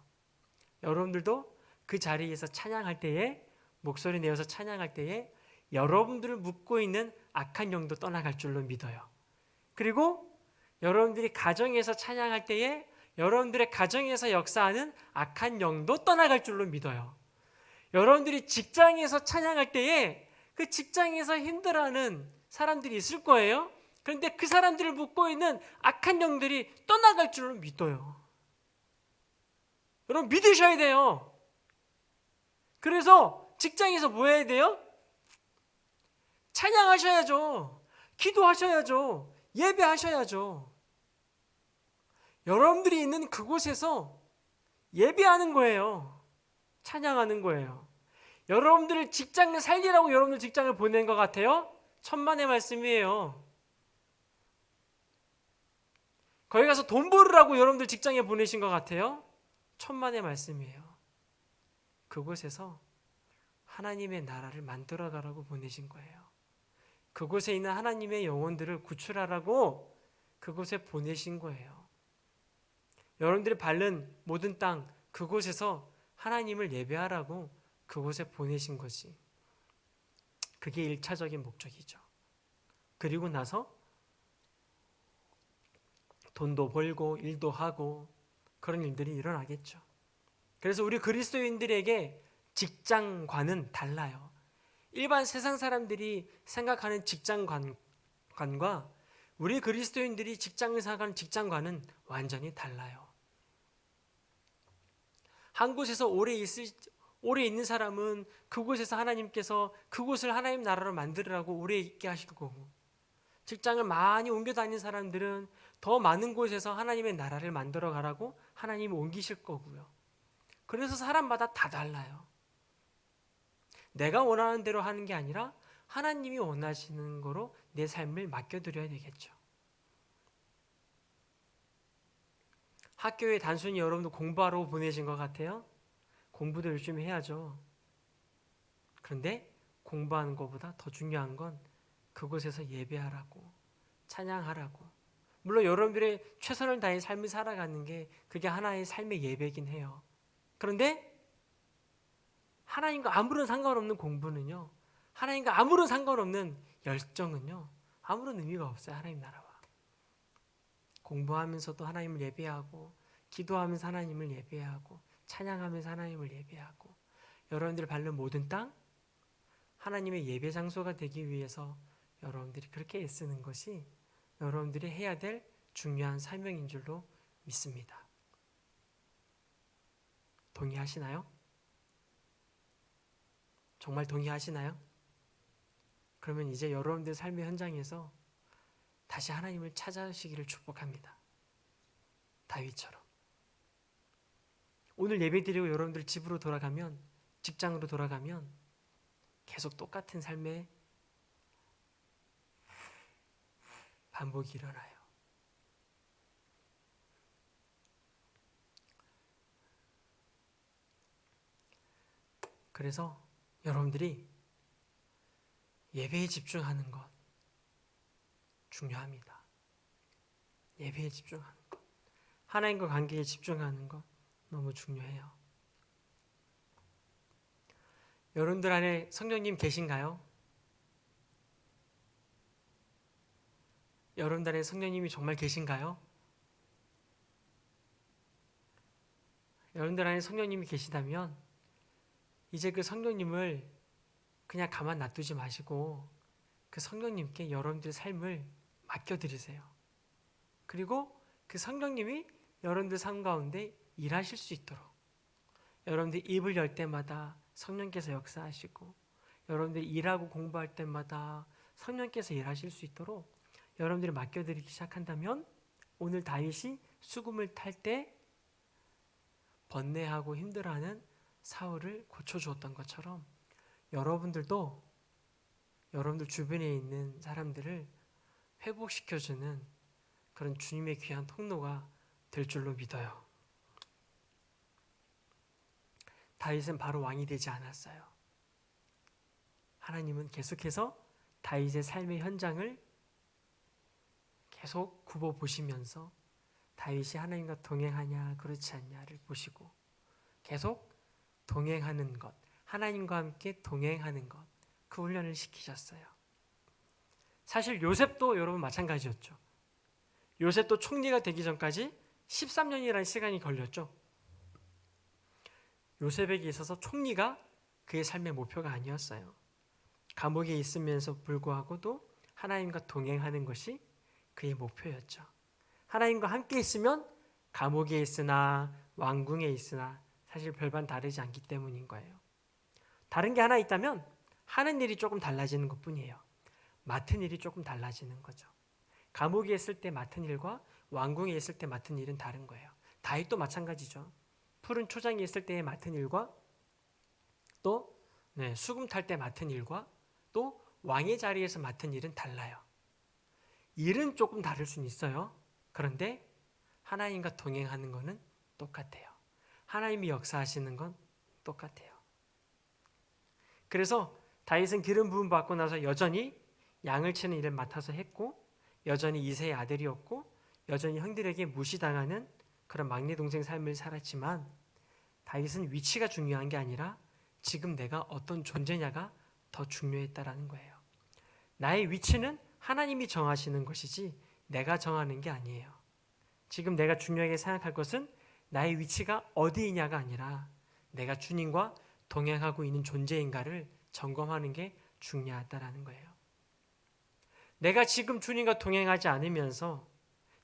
여러분들도 그 자리에서 찬양할 때에 목소리 내어서 찬양할 때에 여러분들을 묶고 있는 악한 영도 떠나갈 줄로 믿어요. 그리고 여러분들이 가정에서 찬양할 때에 여러분들의 가정에서 역사하는 악한 영도 떠나갈 줄로 믿어요. 여러분들이 직장에서 찬양할 때에 그 직장에서 힘들어하는 사람들이 있을 거예요. 그런데 그 사람들을 묶고 있는 악한 영들이 떠나갈 줄로 믿어요. 여러분 믿으셔야 돼요. 그래서 직장에서 뭐 해야 돼요? 찬양하셔야죠. 기도하셔야죠. 예배하셔야죠. 여러분들이 있는 그곳에서 예배하는 거예요. 찬양하는 거예요. 여러분들 직장을 살리라고 여러분들 직장을 보낸 것 같아요? 천만의 말씀이에요. 거기 가서 돈 벌으라고 여러분들 직장에 보내신 것 같아요? 천만의 말씀이에요. 그곳에서 하나님의 나라를 만들어가라고 보내신 거예요. 그곳에 있는 하나님의 영혼들을 구출하라고 그곳에 보내신 거예요. 여러분들이 밟는 모든 땅, 그곳에서 하나님을 예배하라고 그곳에 보내신 거지. 그게 1차적인 목적이죠. 그리고 나서 돈도 벌고 일도 하고 그런 일들이 일어나겠죠. 그래서 우리 그리스도인들에게 직장관은 달라요. 일반 세상 사람들이 생각하는 직장관과 우리 그리스도인들이 직장을 생각하는 직장관은 완전히 달라요. 한 곳에서 오래 있는 사람은 그곳에서 하나님께서 그곳을 하나님 나라로 만들으라고 오래 있게 하실 거고, 직장을 많이 옮겨 다니는 사람들은 더 많은 곳에서 하나님의 나라를 만들어 가라고 하나님이 옮기실 거고요. 그래서 사람마다 다 달라요. 내가 원하는 대로 하는 게 아니라 하나님이 원하시는 거로 내 삶을 맡겨드려야 되겠죠. 학교에 단순히 여러분도 공부하러 보내신 것 같아요? 공부도 열심히 해야죠. 그런데 공부하는 것보다 더 중요한 건 그곳에서 예배하라고, 찬양하라고. 물론 여러분들의 최선을 다해 삶을 살아가는 게 그게 하나의 삶의 예배이긴 해요. 그런데 하나님과 아무런 상관없는 공부는요, 하나님과 아무런 상관없는 열정은요, 아무런 의미가 없어요. 하나님 나라와. 공부하면서도 하나님을 예배하고, 기도하면서 하나님을 예배하고, 찬양하면서 하나님을 예배하고, 여러분들 밟는 모든 땅, 하나님의 예배 장소가 되기 위해서 여러분들이 그렇게 애쓰는 것이 여러분들이 해야 될 중요한 사명인 줄로 믿습니다. 동의하시나요? 정말 동의하시나요? 그러면 이제 여러분들 삶의 현장에서 다시 하나님을 찾아시기를 축복합니다. 다윗처럼. 오늘 예배드리고 여러분들 집으로 돌아가면, 직장으로 돌아가면 계속 똑같은 삶의 반복이 일어나요. 그래서 여러분들이 예배에 집중하는 것 중요합니다. 예배에 집중하는 것, 하나님과 관계에 집중하는 것 너무 중요해요. 여러분들 안에 성령님 계신가요? 여러분들 안에 성령님이 정말 계신가요? 여러분들 안에 성령님이 계시다면 이제 그 성령님을 그냥 가만 놔두지 마시고 그 성령님께 여러분들의 삶을 맡겨드리세요. 그리고 그 성령님이 여러분들 삶 가운데 일하실 수 있도록, 여러분들 입을 열 때마다 성령께서 역사하시고, 여러분들이 일하고 공부할 때마다 성령께서 일하실 수 있도록 여러분들이 맡겨드리기 시작한다면, 오늘 다윗이 수금을 탈 때 번뇌하고 힘들어하는 사울을 고쳐주었던 것처럼 여러분들도 여러분들 주변에 있는 사람들을 회복시켜주는 그런 주님의 귀한 통로가 될 줄로 믿어요. 다윗은 바로 왕이 되지 않았어요. 하나님은 계속해서 다윗의 삶의 현장을 계속 굽어보시면서 다윗이 하나님과 동행하냐 그렇지 않냐를 보시고 계속 동행하는 것, 하나님과 함께 동행하는 것, 그 훈련을 시키셨어요. 사실 요셉도 여러분 마찬가지였죠. 요셉도 총리가 되기 전까지 13년이라는 시간이 걸렸죠. 요셉에게 있어서 총리가 그의 삶의 목표가 아니었어요. 감옥에 있으면서 불구하고도 하나님과 동행하는 것이 그의 목표였죠. 하나님과 함께 있으면 감옥에 있으나 왕궁에 있으나 사실 별반 다르지 않기 때문인 거예요. 다른 게 하나 있다면 하는 일이 조금 달라지는 것뿐이에요. 맡은 일이 조금 달라지는 거죠. 감옥에 있을 때 맡은 일과 왕궁에 있을 때 맡은 일은 다른 거예요. 다윗도 마찬가지죠. 푸른 초장에 있을 때의 맡은 일과 또 수금 탈 때 맡은 일과 또 왕의 자리에서 맡은 일은 달라요. 일은 조금 다를 수는 있어요. 그런데 하나님과 동행하는 것은 똑같아요. 하나님이 역사하시는 건 똑같아요. 그래서 다윗은 기름 부음 받고 나서 여전히 양을 치는 일을 맡아서 했고, 여전히 이새의 아들이었고, 여전히 형들에게 무시당하는 그런 막내 동생 삶을 살았지만, 다윗은 위치가 중요한 게 아니라 지금 내가 어떤 존재냐가 더 중요했다라는 거예요. 나의 위치는 하나님이 정하시는 것이지 내가 정하는 게 아니에요. 지금 내가 중요하게 생각할 것은 나의 위치가 어디이냐가 아니라 내가 주님과 동행하고 있는 존재인가를 점검하는 게 중요하다라는 거예요. 내가 지금 주님과 동행하지 않으면서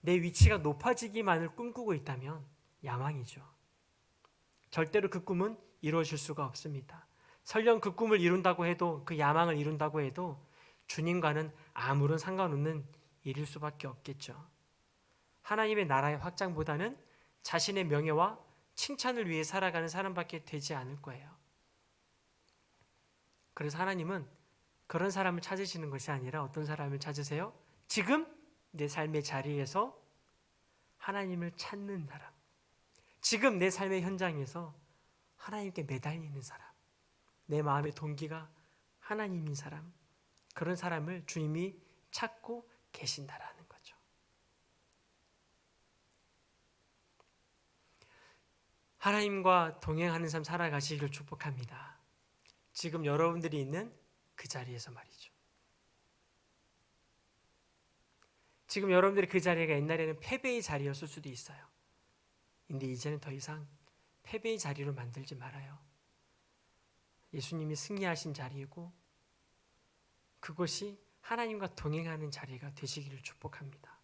내 위치가 높아지기만을 꿈꾸고 있다면 야망이죠. 절대로 그 꿈은 이루어질 수가 없습니다. 설령 그 꿈을 이룬다고 해도, 그 야망을 이룬다고 해도 주님과는 아무런 상관없는 일일 수밖에 없겠죠. 하나님의 나라의 확장보다는 자신의 명예와 칭찬을 위해 살아가는 사람밖에 되지 않을 거예요. 그래서 하나님은 그런 사람을 찾으시는 것이 아니라 어떤 사람을 찾으세요? 지금 내 삶의 자리에서 하나님을 찾는 사람, 지금 내 삶의 현장에서 하나님께 매달리는 사람, 내 마음의 동기가 하나님인 사람, 그런 사람을 주님이 찾고 계신다라는 거죠. 하나님과 동행하는 삶 살아가시기를 축복합니다. 지금 여러분들이 있는 그 자리에서 말이죠. 지금 여러분들이 그 자리가 옛날에는 패배의 자리였을 수도 있어요. 근데 이제는 더 이상 패배의 자리로 만들지 말아요. 예수님이 승리하신 자리이고 그것이 하나님과 동행하는 자리가 되시기를 축복합니다.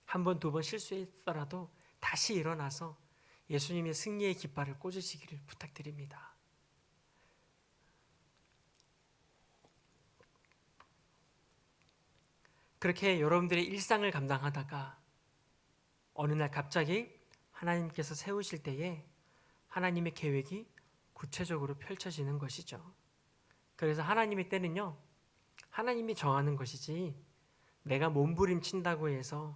한 번, 두 번 실수했더라도 다시 일어나서 예수님의 승리의 깃발을 꽂으시기를 부탁드립니다. 그렇게 여러분들의 일상을 감당하다가 어느 날 갑자기 하나님께서 세우실 때에 하나님의 계획이 구체적으로 펼쳐지는 것이죠. 그래서 하나님의 때는요, 하나님이 정하는 것이지 내가 몸부림친다고 해서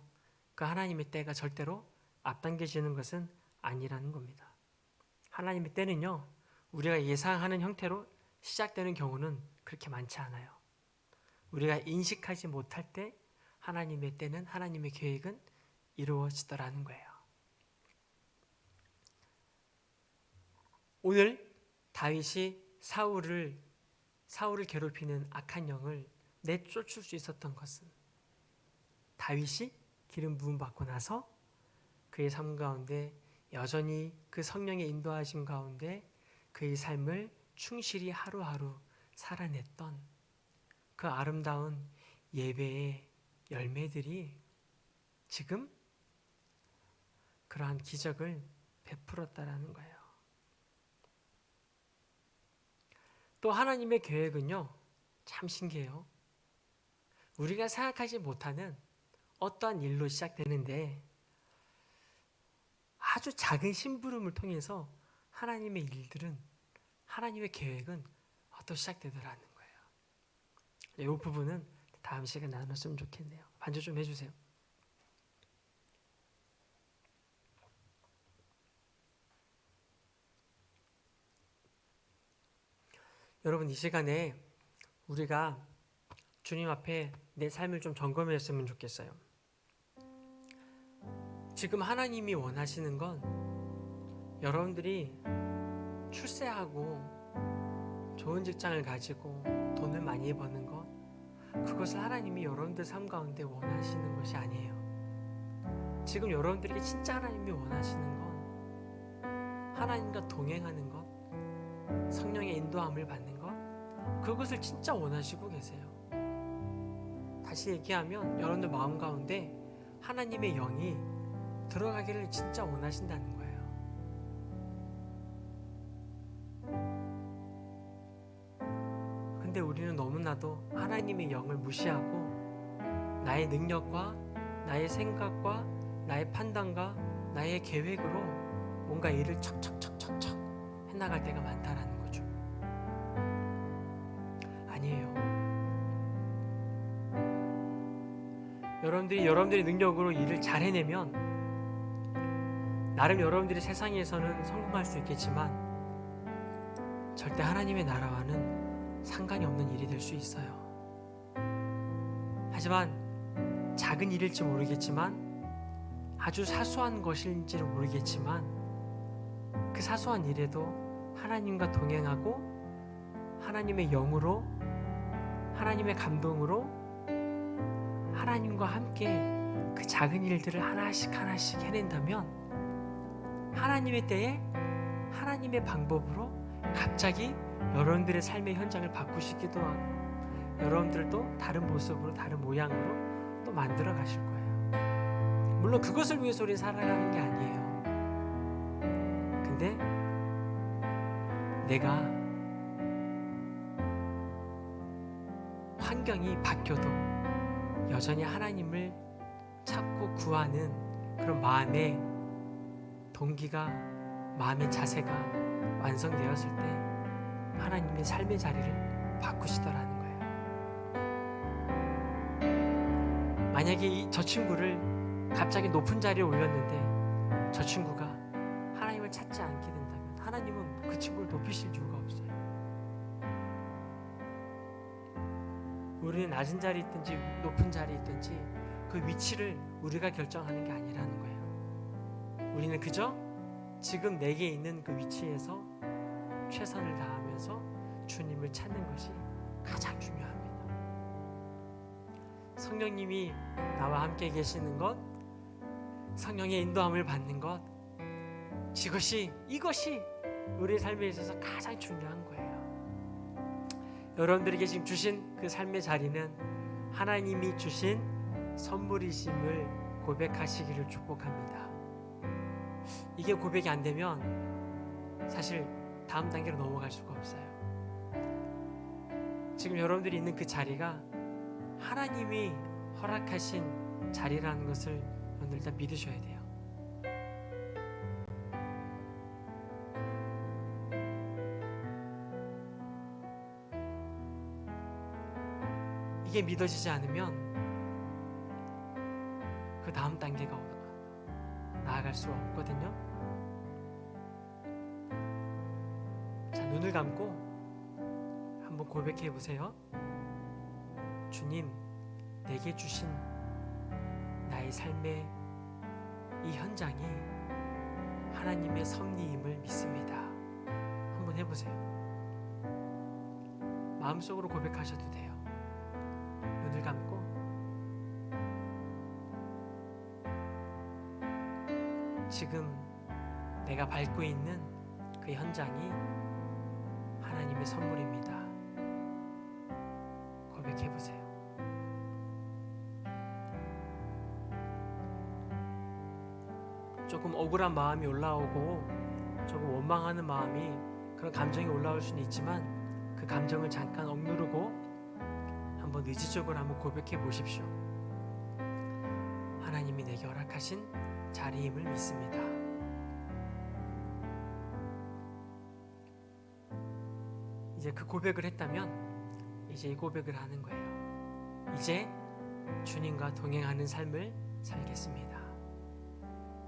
그 하나님의 때가 절대로 앞당겨지는 것은 아니라는 겁니다. 하나님의 때는요, 우리가 예상하는 형태로 시작되는 경우는 그렇게 많지 않아요. 우리가 인식하지 못할 때 하나님의 때는, 하나님의 계획은 이루어지더라는 거예요. 오늘 다윗이 사울을 괴롭히는 악한 영을 내쫓을 수 있었던 것은 다윗이 기름 부음 받고 나서 그의 삶 가운데 여전히 그 성령의 인도하심 가운데 그의 삶을 충실히 하루하루 살아냈던 그 아름다운 예배의 열매들이 지금 그러한 기적을 베풀었다라는 거예요. 또 하나님의 계획은요, 참 신기해요. 우리가 생각하지 못하는 어떠한 일로 시작되는데 아주 작은 심부름을 통해서 하나님의 일들은, 하나님의 계획은 어떻게 시작되더라는 거예요. 이 부분은 다음 시간에 나눴으면 좋겠네요. 반주 좀 해주세요. 여러분, 이 시간에 우리가 주님 앞에 내 삶을 좀 점검했으면 좋겠어요. 지금 하나님이 원하시는 건 여러분들이 출세하고 좋은 직장을 가지고 돈을 많이 버는 것, 그것을 하나님이 여러분들 삶 가운데 원하시는 것이 아니에요. 지금 여러분들에게 진짜 하나님이 원하시는 건 하나님과 동행하는 것, 성령의 인도함을 받는 것, 그것을 진짜 원하시고 계세요. 다시 얘기하면 여러분들 마음 가운데 하나님의 영이 들어가기를 진짜 원하신다는 거예요. 근데 우리는 너무나도 하나님의 영을 무시하고 나의 능력과 나의 생각과 나의 판단과 나의 계획으로 뭔가 일을 척척척척척 해나갈 때가 많다라는 거죠. 아니에요. 여러분들의 능력으로 일을 잘 해내면 나름 여러분들이 세상에서는 성공할 수 있겠지만 절대 하나님의 나라와는 상관이 없는 일이 될 수 있어요. 하지만 작은 일일지 모르겠지만 아주 사소한 것일지는 모르겠지만 그 사소한 일에도 하나님과 동행하고 하나님의 영으로 하나님의 감동으로 하나님과 함께 그 작은 일들을 하나씩 해낸다면 하나님의 때에 하나님의 방법으로 갑자기 여러분들의 삶의 현장을 바꾸시기도 하고 여러분들을 또 다른 모습으로 다른 모양으로 또 만들어 가실 거예요. 물론 그것을 위해서 우리는 살아가는 게 아니에요. 근데 내가 환경이 바뀌어도 여전히 하나님을 찾고 구하는 그런 마음의 동기가, 마음의 자세가 완성되었을 때 하나님의 삶의 자리를 바꾸시더라는 거예요. 만약에 저 친구를 갑자기 높은 자리에 올렸는데 저 친구가 하나님을 찾지 않게 된다면 하나님은 그 친구를 높이실 이유가 없어요. 우리는 낮은 자리에 있든지 높은 자리에 있든지 그 위치를 우리가 결정하는 게 아니라는 거예요. 우리는 그저 지금 내게 있는 그 위치에서 최선을 다하면서 주님을 찾는 것이 가장 중요합니다. 성령님이 나와 함께 계시는 것, 성령의 인도함을 받는 것, 이것이 우리 삶에 있어서 가장 중요한 거예요. 여러분들에게 지금 주신 그 삶의 자리는 하나님이 주신 선물이심을 고백하시기를 축복합니다. 이게 고백이 안 되면 사실 다음 단계로 넘어갈 수가 없어요. 지금 여러분들이 있는 그 자리가 하나님이 허락하신 자리라는 것을 오늘 일단 믿으셔야 돼요. 이게 믿어지지 않으면 그 다음 단계가 나아갈 수가 없거든요. 자, 눈을 감고 한번 고백해 보세요. 주님, 내게 주신 나의 삶의 이 현장이 하나님의 섭리임을 믿습니다. 한번 해보세요. 마음속으로 고백하셔도 돼요. 눈을 감고 지금 내가 밟고 있는 그 현장이 하나님의 선물입니다. 고백해보세요. 조금 억울한 마음이 올라오고 조금 원망하는 마음이, 그런 감정이 올라올 수는 있지만 그 감정을 잠깐 억누르고 한번 의지적으로 한번 고백해 보십시오. 하나님이 내게 허락하신 자리임을 믿습니다. 이제 그 고백을 했다면 이제 이 고백을 하는 거예요. 이제 주님과 동행하는 삶을 살겠습니다.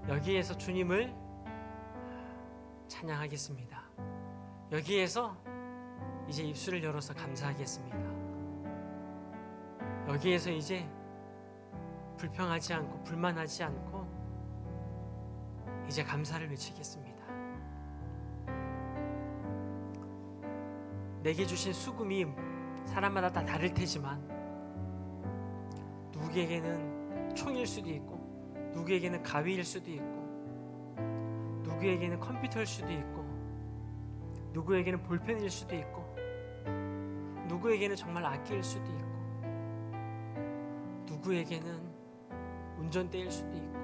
여기에서 주님을 찬양하겠습니다. 여기에서 이제 입술을 열어서 감사하겠습니다. 여기에서 이제 불평하지 않고 불만하지 않고 이제 감사를 외치겠습니다. 내게 주신 수금이 사람마다 다 다를 테지만 누구에게는 총일 수도 있고 누구에게는 가위일 수도 있고 누구에게는 컴퓨터일 수도 있고 누구에게는 볼펜일 수도 있고 누구에게는 정말 악기일 수도 있고 누구에게는 운전대일 수도 있고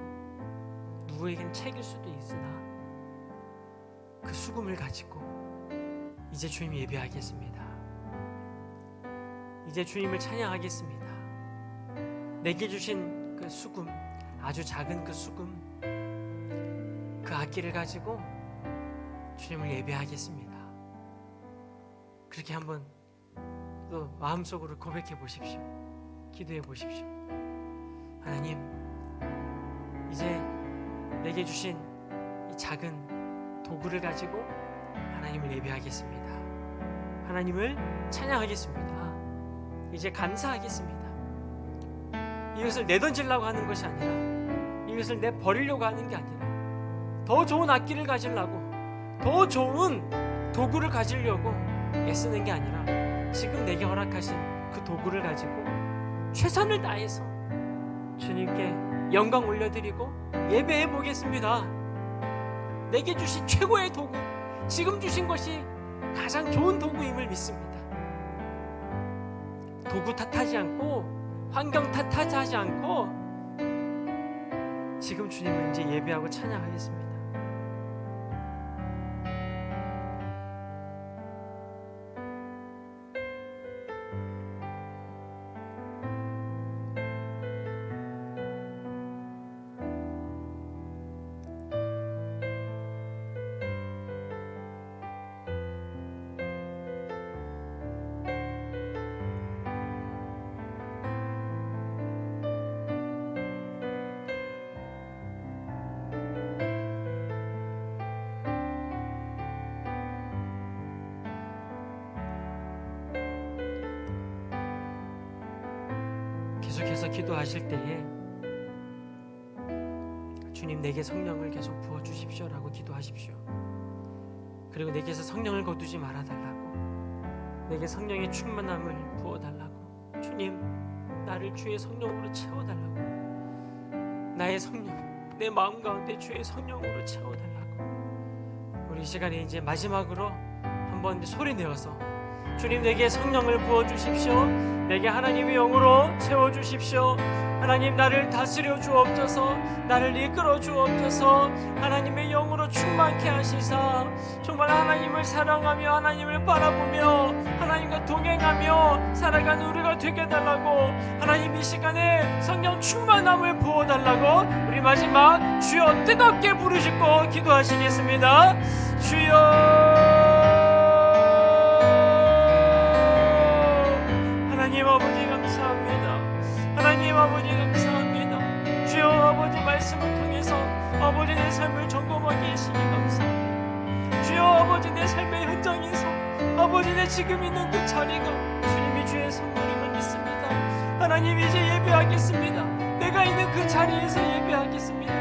누구에게는 책일 수도 있으나 그 수금을 가지고 이제 주님 예배하겠습니다. 이제 주님을 찬양하겠습니다. 내게 주신 그 수금, 아주 작은 그 수금, 그 악기를 가지고 주님을 예배하겠습니다. 그렇게 한번 또 마음속으로 고백해 보십시오. 기도해 보십시오. 하나님, 이제 내게 주신 이 작은 도구를 가지고 하나님을 예배하겠습니다. 하나님을 찬양하겠습니다. 이제 감사하겠습니다. 이것을 내던지려고 하는 것이 아니라, 이것을 내버리려고 하는 게 아니라, 더 좋은 악기를 가지려고, 더 좋은 도구를 가지려고 애쓰는 게 아니라, 지금 내게 허락하신 그 도구를 가지고 최선을 다해서 주님께 영광 올려드리고 예배해 보겠습니다. 내게 주신 최고의 도구, 지금 주신 것이 가장 좋은 도구임을 믿습니다. 도구 탓하지 않고, 환경 탓하지 않고, 지금 주님을 이제 예배하고 찬양하겠습니다. 계속해서 기도하실 때에 주님, 내게 성령을 계속 부어주십시오라고 기도하십시오. 그리고 내게서 성령을 거두지 말아달라고, 내게 성령의 충만함을 부어달라고, 주님, 나를 주의 성령으로 채워달라고, 나의 성령, 내 마음 가운데 주의 성령으로 채워달라고. 우리 이 시간에 이제 마지막으로 한번 소리 내어서, 주님, 내게 성령을 부어주십시오. 내게 하나님의 영으로 채워주십시오. 하나님, 나를 다스려 주옵소서. 나를 이끌어 주옵소서. 하나님의 영으로 충만케 하시사, 정말 하나님을 사랑하며 하나님을 바라보며 하나님과 동행하며 살아가는 우리가 되게 해달라고, 하나님 이 시간에 성령 충만함을 부어달라고, 우리 마지막 주여 뜨겁게 부르짖고 기도하시겠습니다. 주여, 하나님 아버지 감사합니다. 하나님 아버지 감사합니다. 주여, 아버지 말씀을 통해서 아버지 내 삶을 점검하게 하시니 감사합니다. 주여, 아버지 내 삶의 현장에서 아버지 내 지금 있는 그 자리가 주님이 주의 선물임을 믿습니다. 하나님, 이제 예배하겠습니다. 내가 있는 그 자리에서 예배하겠습니다.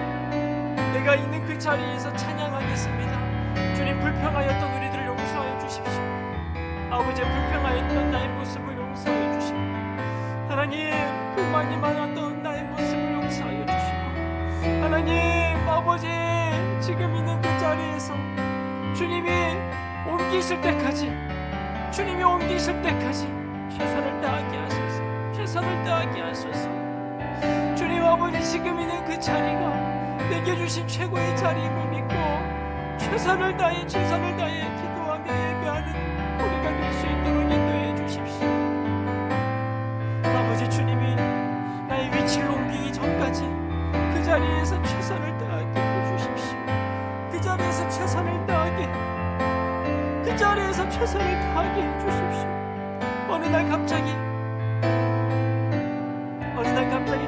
내가 있는 그 자리에서 찬양하겠습니다. 주님, 불평하였던 우리들을 용서하여 주십시오. 아버지, 불평하였던 나의 모습을 용서하여 주시고, 하나님, 불만이 많았던 나의 모습을 용서하여 주시고, 하나님 아버지, 지금 있는 그 자리에서 주님이 옮기실 때까지, 주님이 옮기실 때까지 최선을 다하게 하소서. 최선을 다하게 하소서. 주님 아버지, 지금 있는 그 자리가 내게 주신 최고의 자리임을 믿고 최선을 다해 기도하며 예배하는 우리가 될 수 있도록 인도해 주십시오. 아버지, 주님이 나의 위치를 옮기기 전까지 그 자리에서 최선을 다하게 해주십시오. 그 자리에서 최선을 다하게, 그 자리에서 최선을 다하게 해주십시오. 어느 날 갑자기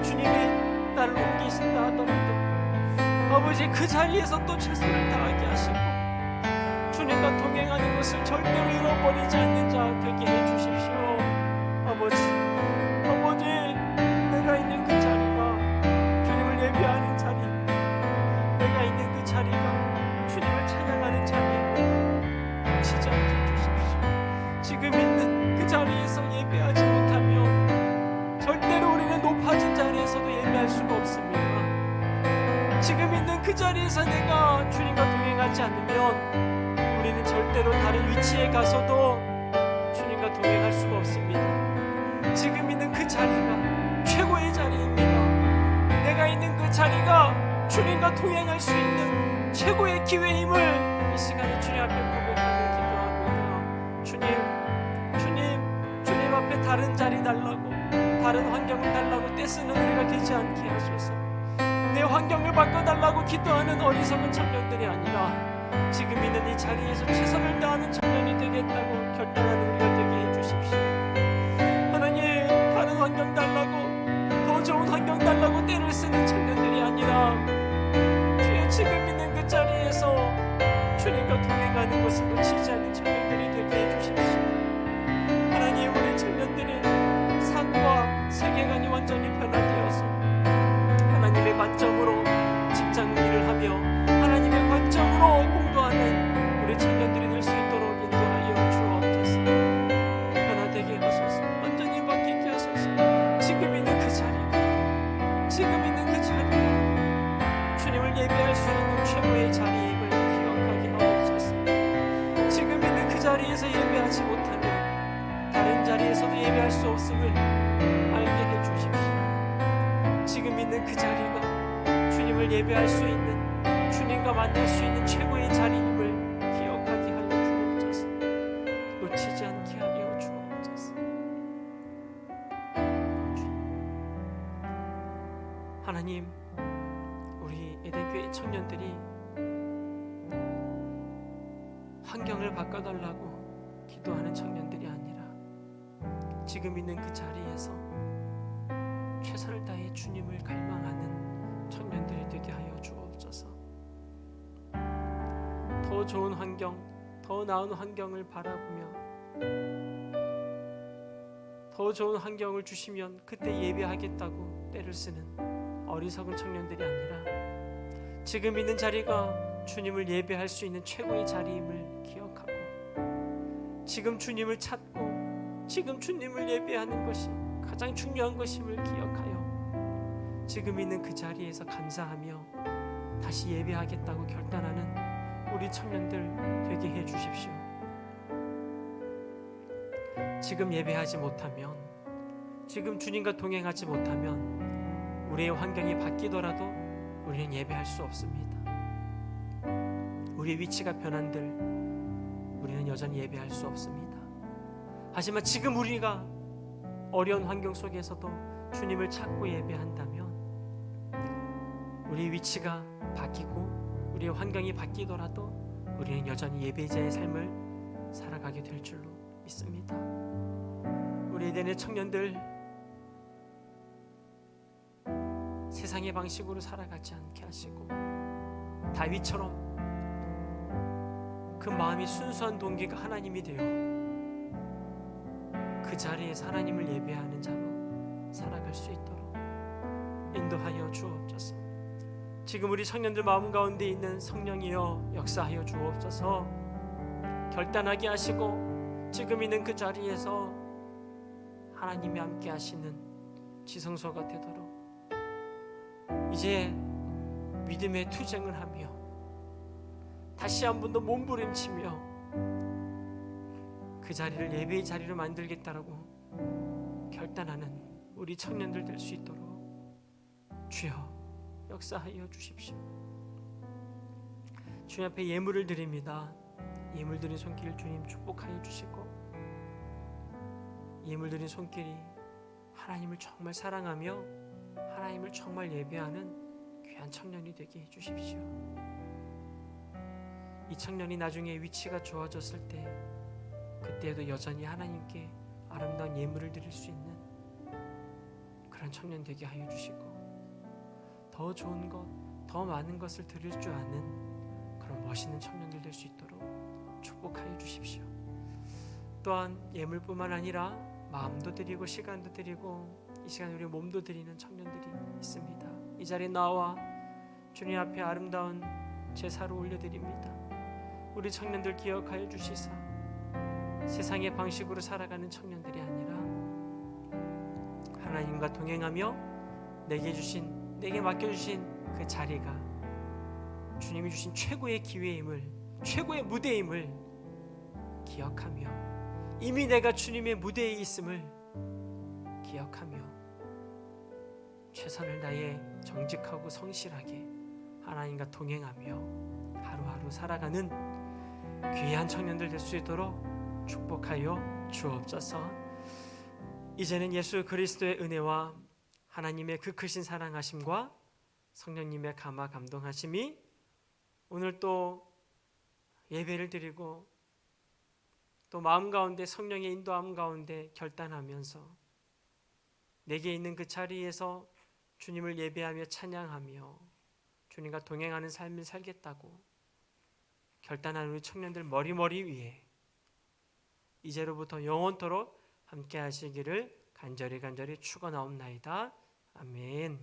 주님이 나를 옮기신다 하더라도 아버지, 그 자리에서 또 최선을 다하게 하시고 주님과 동행하는 것을 절대로 잃어버리지 않는 자 되게 해주십시오. 아버지, 내가 있는 그 자리가 주님을 예배하는 자리, 내가 있는 그 자리가 주님을 찬양하는 자리입니다. 지지 않게 해주십시오. 지금 있는 그 자리에서 예배하지 못하면 절대로 우리는 높아진 자리에서도 예배할 수가 없습니다. 지금 있는 그 자리에서 내가 주님과 동행하지 않으면 우리는 절대로 다른 위치에 가서도 주님과 동행할 수가 없습니다. 지금 있는 그 자리가 최고의 자리입니다. 내가 있는 그 자리가 주님과 동행할 수 있는 최고의 기회임을 이 시간에 주님 앞에 고백하며 기도합니다. 주님 앞에 다른 자리 달라고, 다른 환경을 달라고 떼쓰는 우리가 되지 않게 하소서. 내 환경을 바꿔달라고 기도하는 어리석은 청년들이 아니라 지금 있는 이 자리에서 최선을 다하는 청년이 되겠다고 결단하는 우리가 되게 해주십시오. 하나님, 다른 환경 달라고, 더 좋은 환경 달라고 예배하지 못하면 다른 자리에서도 예배할 수 없음을 알게 해주십시오. 지금 있는 그 자리가 주님을 예배할 수 있는, 주님과 만날 수 있는 최고의 자리임을 기억하게 하여 주옵소서. 놓치지 않게 하여 주옵소서. 하나님, 우리 에덴교회 청년들이 환경을 바꿔달라고 기도하는 청년들이 아니라 지금 있는 그 자리에서 최선을 다해 주님을 갈망하는 청년들이 되게 하여 주옵소서. 더 좋은 환경, 더 나은 환경을 바라보며 더 좋은 환경을 주시면 그때 예배하겠다고 때를 쓰는 어리석은 청년들이 아니라 지금 있는 자리가 주님을 예배할 수 있는 최고의 자리임을 기억하고 지금 주님을 찾고 지금 주님을 예배하는 것이 가장 중요한 것임을 기억하여 지금 있는 그 자리에서 감사하며 다시 예배하겠다고 결단하는 우리 청년들 되게 해 주십시오. 지금 예배하지 못하면, 지금 주님과 동행하지 못하면 우리의 환경이 바뀌더라도 우리는 예배할 수 없습니다. 우리의 위치가 변한들 우리는 여전히 예배할 수 없습니다. 하지만 지금 우리가 어려운 환경 속에서도 주님을 찾고 예배한다면 우리의 위치가 바뀌고 우리의 환경이 바뀌더라도 우리는 여전히 예배자의 삶을 살아가게 될 줄로 믿습니다. 우리 에덴의 청년들 세상의 방식으로 살아가지 않게 하시고 다윗처럼 그 마음이 순수한 동기가 하나님이 되어 그 자리에서 하나님을 예배하는 자로 살아갈 수 있도록 인도하여 주옵소서. 지금 우리 청년들 마음 가운데 있는 성령이여 역사하여 주옵소서. 결단하게 하시고 지금 있는 그 자리에서 하나님이 함께 하시는 지성소가 되도록 이제 믿음의 투쟁을 하며 다시 한 번 더 몸부림치며 그 자리를 예배의 자리로 만들겠다라고 결단하는 우리 청년들 될 수 있도록 주여 역사하여 주십시오. 주님 앞에 예물을 드립니다. 예물 드린 손길 주님 축복하여 주시고 예물 드린 손길이 하나님을 정말 사랑하며 하나님을 정말 예배하는 귀한 청년이 되게 해주십시오. 이 청년이 나중에 위치가 좋아졌을 때 그때도 여전히 하나님께 아름다운 예물을 드릴 수 있는 그런 청년 되게 하여 주시고 더 좋은 것, 더 많은 것을 드릴 줄 아는 그런 멋있는 청년들 될 수 있도록 축복하여 주십시오. 또한 예물뿐만 아니라 마음도 드리고 시간도 드리고 이 시간 우리 몸도 드리는 청년들이 있습니다. 이 자리에 나와 주님 앞에 아름다운 제사를 올려드립니다. 우리 청년들 기억하여 주시사 세상의 방식으로 살아가는 청년들이 아니라 하나님과 동행하며 내게 맡겨주신 그 자리가 주님이 주신 최고의 기회임을, 최고의 무대임을 기억하며 이미 내가 주님의 무대에 있음을 기억하며 최선을 다해 정직하고 성실하게 하나님과 동행하며 하루하루 살아가는 귀한 청년들 될 수 있도록 축복하여 주옵소서. 이제는 예수 그리스도의 은혜와 하나님의 그 크신 사랑하심과 성령님의 감화 감동하심이 오늘 또 예배를 드리고 또 마음 가운데 성령의 인도함 가운데 결단하면서 내게 있는 그 자리에서 주님을 예배하며 찬양하며 주님과 동행하는 삶을 살겠다고 결단한 우리 청년들 머리머리 위에 이제로부터 영원토록 함께 하시기를 간절히 축원하옵나이다. 아멘.